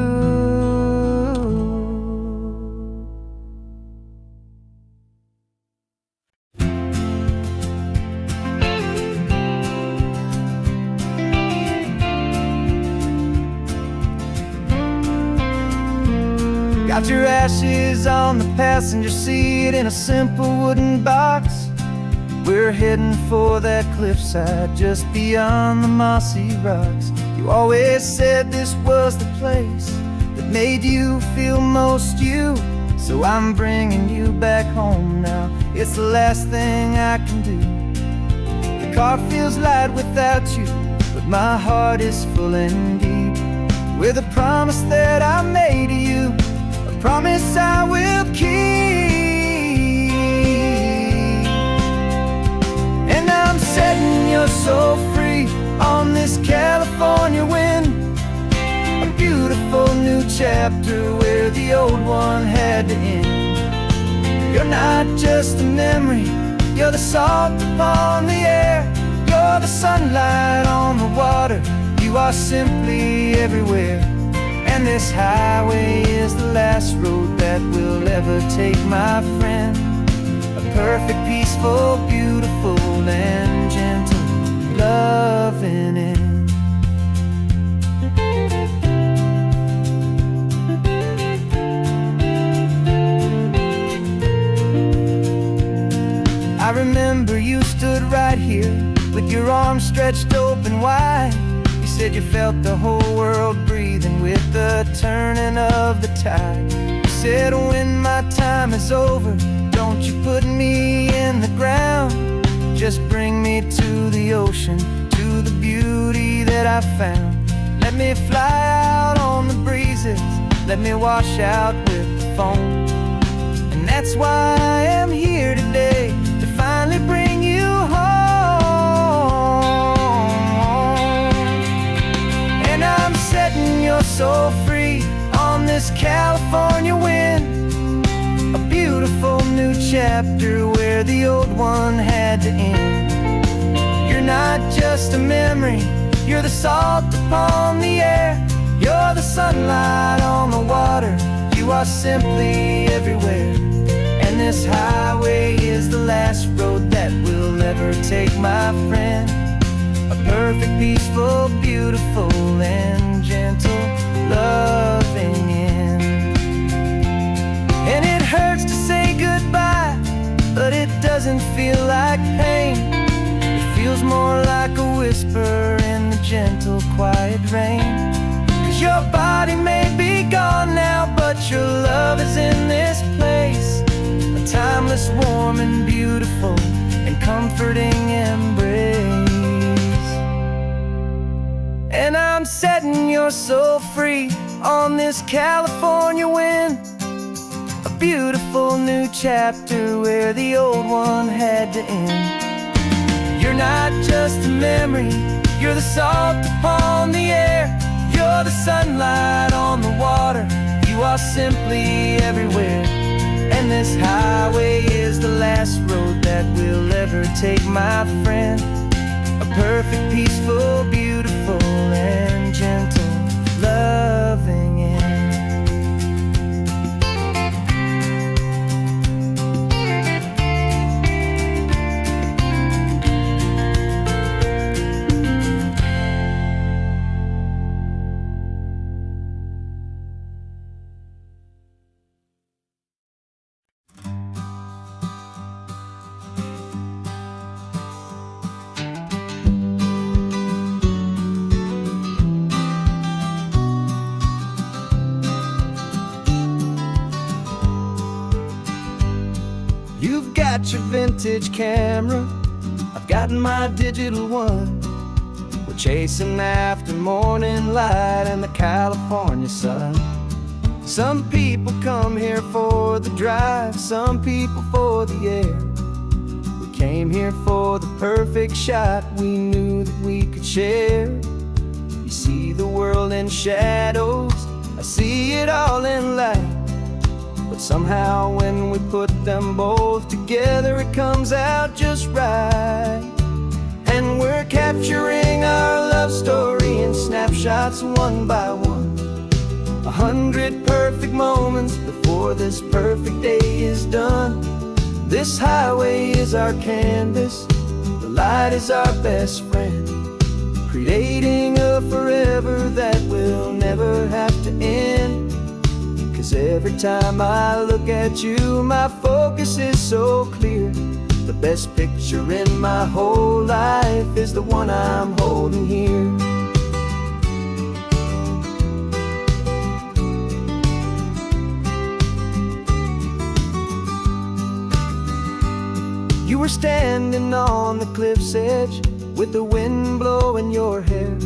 Got your ashes on the passenger seat in a simple wooden box. We're heading for that cliffside just beyond the mossy rocks. You always said this was the place that made you feel most you, so I'm bringing you back home now. It's the last thing I can do. The car feels light without you, but my heart is full and deep with a promise that I made to you, promise I will keep. And I'm setting your soul free on this California wind, a beautiful new chapter where the old one had to end. You're not just a memory, you're the salt upon the air, you're the sunlight on the water, you are simply everywhere. And this highway is the last road that we'll ever take, my friend. A perfect, peaceful, beautiful, and gentle loving end. I remember you stood right here with your arms stretched open wide. You said you felt the whole world breathing with the turning of the tide. You said when my time is over, don't you put me in the ground. Just bring me to the ocean, to the beauty that I found. Let me fly out on the breezes, let me wash out with the foam. And that's why I am here today, to finally bring you home. And I'm setting your soul free on this California wind, a beautiful new chapter where the old one had to end. You're not just a memory, you're the salt upon the air. You're the sunlight on the water, you are simply everywhere. And this highway is the last road that we'll ever take, my friend. A perfect, peaceful, beautiful, and gentle, loving end. And it hurts to say goodbye, but it doesn't feel like pain. It feels more like a whisper in the gentle, quiet rain. 'Cause your body may be gone now, but your love is in this place, a timeless, warm, and beautiful, and comforting embrace. And I'm setting your soul free on this California wind, a beautiful new chapter where the old one had to end. You're not just a memory, you're the salt upon the air. You're the sunlight on the water, you are simply everywhere. And this highway is the last road that we'll ever take, my friend. A perfect, peaceful, beautiful, and gentle, loving end. You've got your vintage camera, I've got my digital one. We're chasing after morning light and the California sun. Some people come here for the drive, some people for the air. We came here for the perfect shot we knew that we could share. You see the world in shadows, I see it all in light. But somehow when we put them both together, it comes out just right. And we're capturing our love story in snapshots one by one. 100 perfect moments before this perfect day is done. This highway is our canvas, the light is our best friend, creating a forever that will never have to end. 'Cause every time I look at you, my focus is so clear. The best picture in my whole life is the one I'm holding here. You were standing on the cliff's edge with the wind blowing your hair,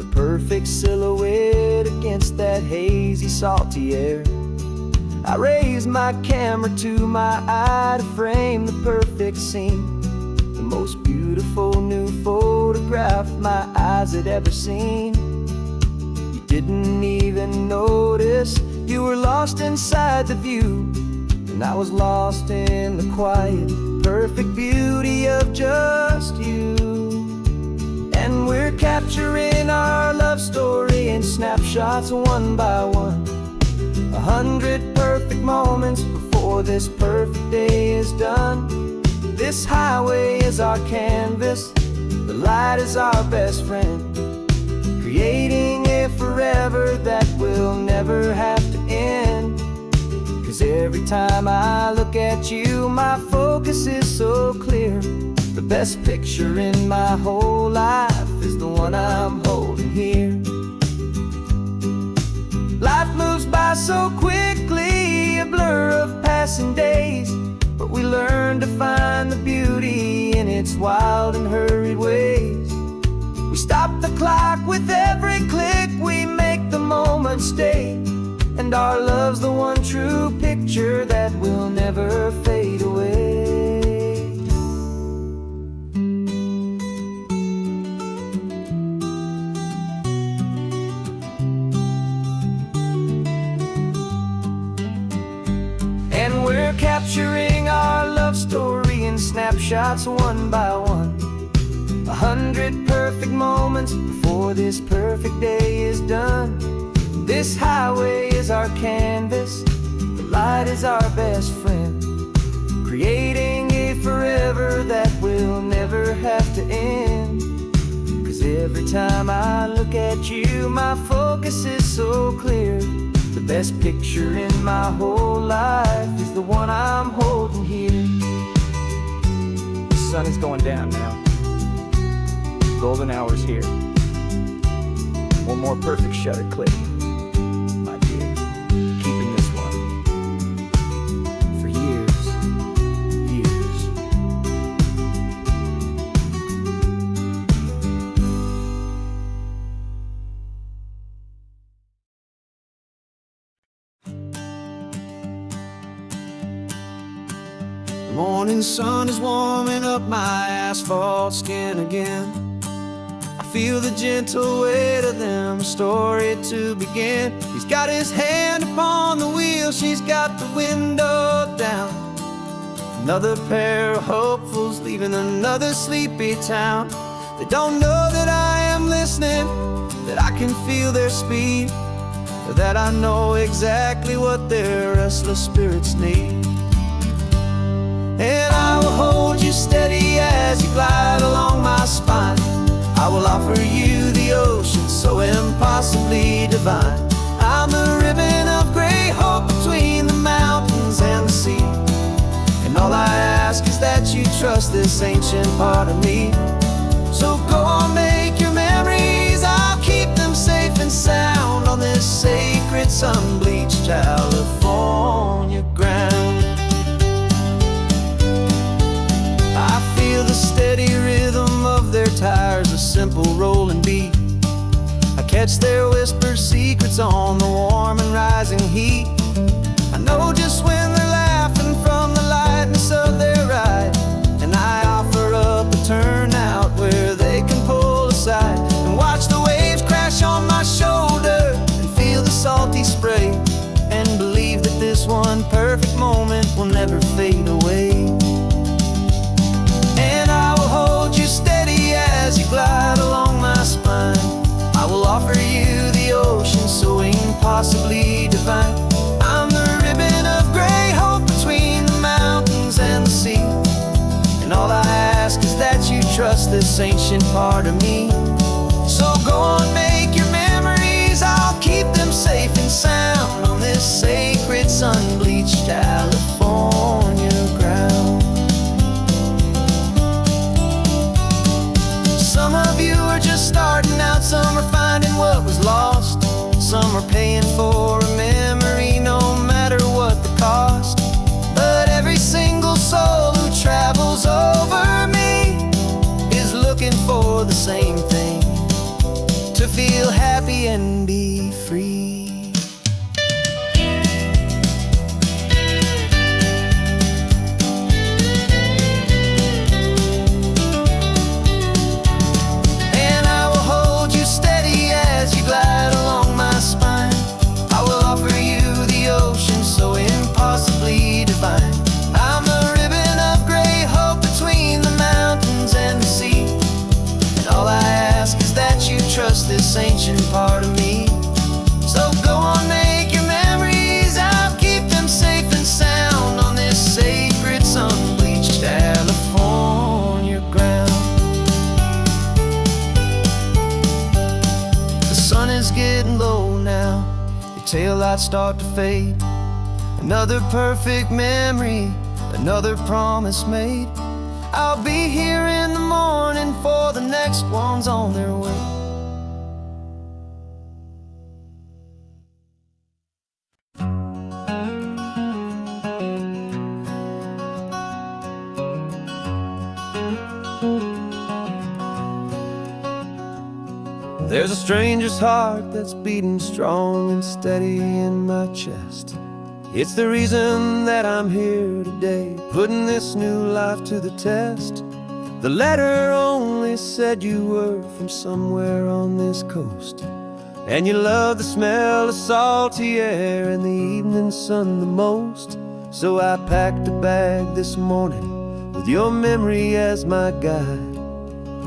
the perfect silhouette against that hazy, salty air. I raised my camera to my eye to frame the perfect scene, the most beautiful new photograph my eyes had ever seen. You didn't even notice you were lost inside the view, and I was lost in the quiet, perfect beauty of just you. And we're capturing our love story in snapshots one by one. 100 perfect moments before this perfect day is done. This highway is our canvas, the light is our best friend, creating a forever that will never have to end. 'Cause every time I look at you, my focus is so clear. The best picture in my whole life is the one I'm holding here. Life moves by so quickly, a blur of passing days, but we learn to find the beauty in its wild and hurried ways. We stop the clock with every click, we make the moment stay, and our love's the one true picture that will never fade away. And we're capturing our love story in snapshots one by one. 100 perfect moments before this perfect day is done. This highway is our canvas, the light is our best friend, creating a forever that will never have to end. 'Cause every time I look at you, my focus is so clear. The best picture in my whole life is the one I'm holding here. The sun is going down now. Golden hour's here. One more perfect shutter click, my dear. Keeping this one for years, years. The morning sun is warming up my asphalt skin again. I feel the gentle weight of them, a story to begin. He's got his hand upon the wheel, she's got the window down. Another pair of hopefuls leaving another sleepy town. They don't know that I am listening, that I can feel their speed, or that I know exactly what their restless spirits need. And I will hold you steady as you glide along my spine. I will offer you the ocean so impossibly divine. I'm the ribbon of gray hope between the mountains and the sea. And all I ask is that you trust this ancient part of me. So go on, make your memories, I'll keep them safe and sound on this sacred sun-bleached California ground. I feel the steady rhythm of their tires, a simple rolling beat. I catch their whispered secrets on the warm and rising heat. I know just when they're laughing from the lightness of their ride, and I offer up a turnout where they can pull aside and watch the waves crash on my shoulder and feel the salty spray, and believe that this one perfect moment will never fade away. And I will hold you steady as you glide along my spine. I will offer you the ocean so impossibly divine. I'm the ribbon of gray hope between the mountains and the sea. And all I ask is that you trust this ancient part of me. So go on, make your memories, I'll keep them safe and sound on this sacred sun-bleached California ground. Some of you are just starting out, some are finding what was lost, some are paying for a memory no matter what the cost. But every single soul who travels over me is looking for the same thing, to feel happy and be free. I'm the ribbon of gray hope between the mountains and the sea. And all I ask is that you trust this ancient part of me. So go on, make your memories, I'll keep them safe and sound on this sacred sun-bleached California ground. The sun is getting low now, your taillights start to fade. Another perfect memory, another promise made. I'll be here in the morning for the next ones on their way. There's a stranger's heart that's beating strong and steady in my chest. It's the reason that I'm here today, putting this new life to the test. The letter only said you were from somewhere on this coast, and you love the smell of salty air and the evening sun the most. So I packed a bag this morning with your memory as my guide,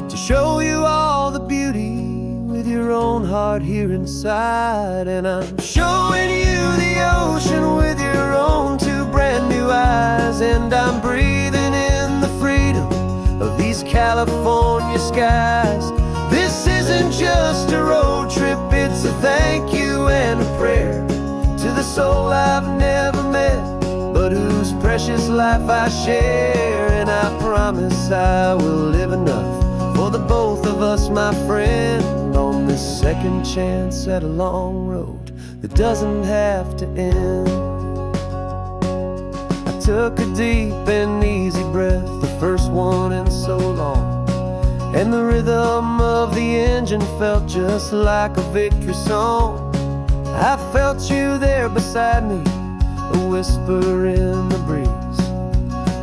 to show you all the beauty with your own heart here inside. And I'm showing you the ocean with your own two brand new eyes, and I'm breathing in the freedom of these California skies. This isn't just a road trip, it's a thank you and a prayer to the soul I've never met, but whose precious life I share. And I promise I will live enough for the both of us, my friend, on this second chance at a long road that doesn't have to end. I took a deep and easy breath, the first one in so long, and the rhythm of the engine felt just like a victory song. I felt you there beside me, a whisper in the breeze,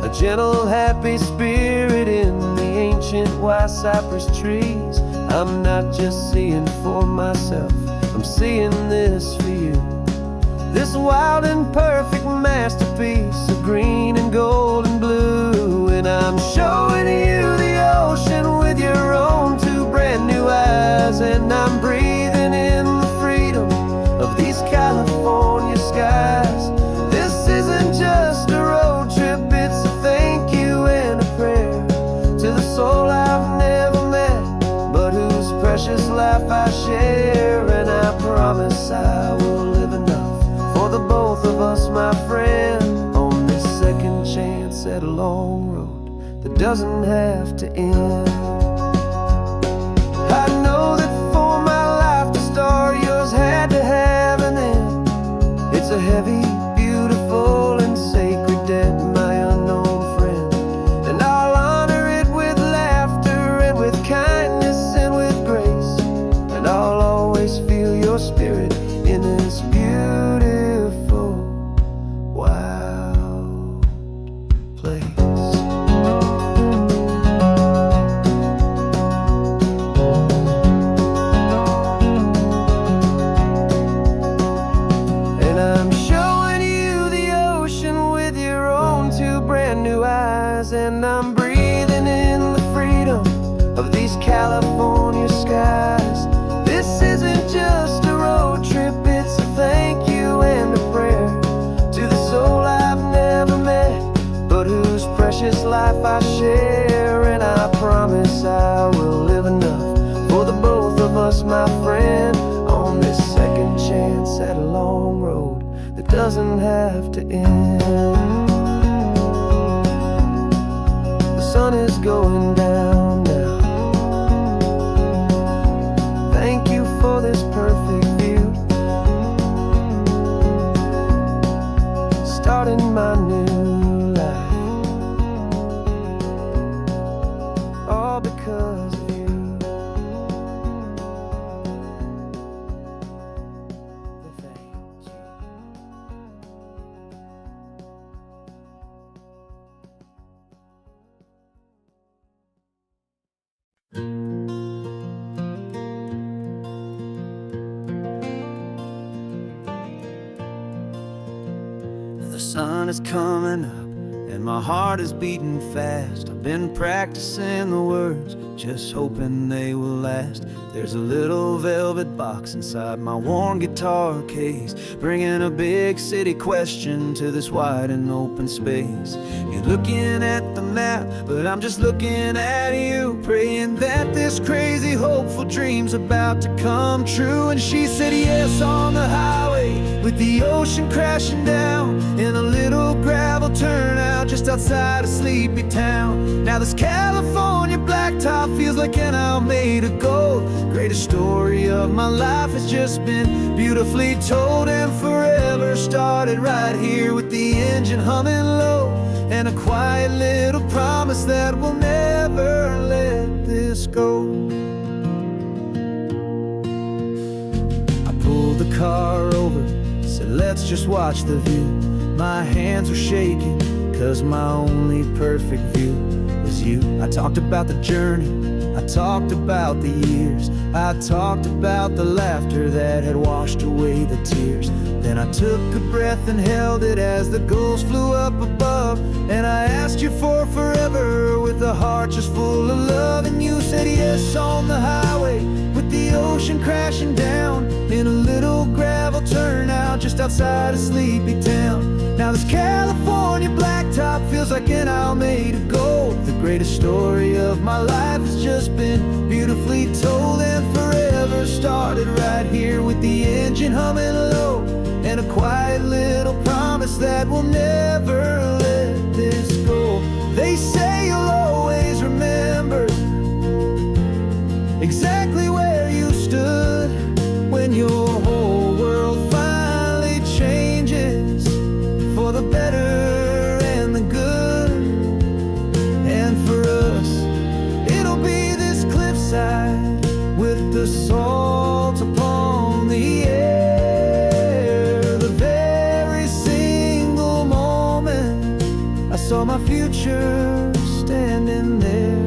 a gentle happy spirit in the ancient white cypress trees. I'm not just seeing for myself, I'm seeing this for you, this wild and perfect masterpiece of green and gold and blue. And I'm showing you the ocean with your own two brand new eyes, and I'm breathing in the freedom of these California skies. This isn't just a road trip, it's a thank you and a prayer to the soul I've never met, but whose precious life I share. And I promise I will live enough for the both of us, my friend, on this second chance at a long road that doesn't have to end. I know that for my life to start, yours had to have an end. It's a heavy, beautiful, and sacred debt, my unknown friend, and I'll honor it with laughter and with kindness and with grace, and I'll always feel your spirit in this beautiful, wild place. And I'm showing you the ocean with your own two brand new eyes, and I'm breathing in the freedom of these California skies. This isn't just a road trip, it's a thank you and a prayer to the soul I've never met, but whose precious life I share. And I promise I will live enough for the both of us, my friend, on this second chance at a long road that doesn't have to end. The sun is going down now. Thank you for this perfect view, starting my new life, all because of you. Thank you. The sun is coming up and my heart is beating fast. I've been practicing the words, just hoping they will last. There's a little velvet box inside my worn guitar case, bringing a big city question to this wide and open space. You're looking at the map, but I'm just looking at you, praying that this crazy hopeful dream's about to come true. And she said yes on the highway with the ocean crashing down, in a little gravel turnout just outside a sleepy town. Now this California blacktop feels like an isle made of gold. Greatest story of my life has just been beautifully told, and forever started right here with the engine humming low, and a quiet little promise that we'll never let this go. I pulled the car over, said let's just watch the view. My hands were shaking, cause my only perfect view was you. I talked about the journey, I talked about the years, I talked about the laughter that had washed away the tears. Then I took a breath and held it as the gulls flew up above, and I asked you for forever with a heart just full of love. And you said yes on the highway with the ocean crashing down in a little gravel turnout just outside a sleepy town. Now this California blacktop feels like an isle made of gold. The greatest story of my life has just been beautifully told, and forever started right here with the engine humming low, and a quiet little promise that we'll never let this go. They say you'll always remember exactly where you stood when your whole world finally changes for the better and the good. And for us, it'll be this cliffside with the salt upon the air. The very single moment I saw my future standing there.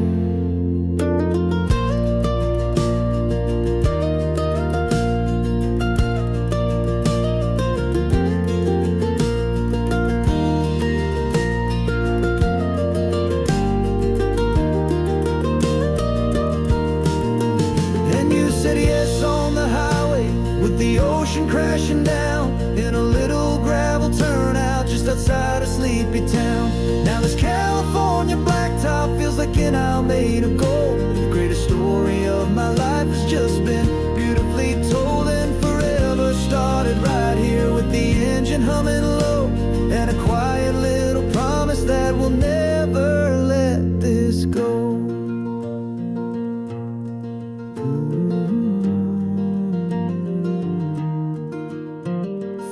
Said yes on the highway with the ocean crashing down in a little gravel turnout just outside a sleepy town. Now this California blacktop feels like an isle made of gold. The greatest story of my life has just been beautifully told, and forever started right here with the engine humming low, and a quiet little promise that we'll never let this go.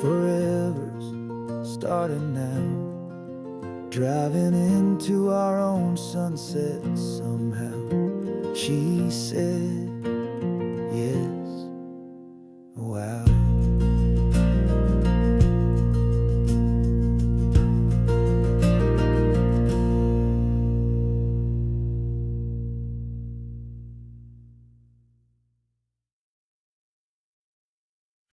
Forever's starting now, driving into our own sunset somehow. She said, yeah.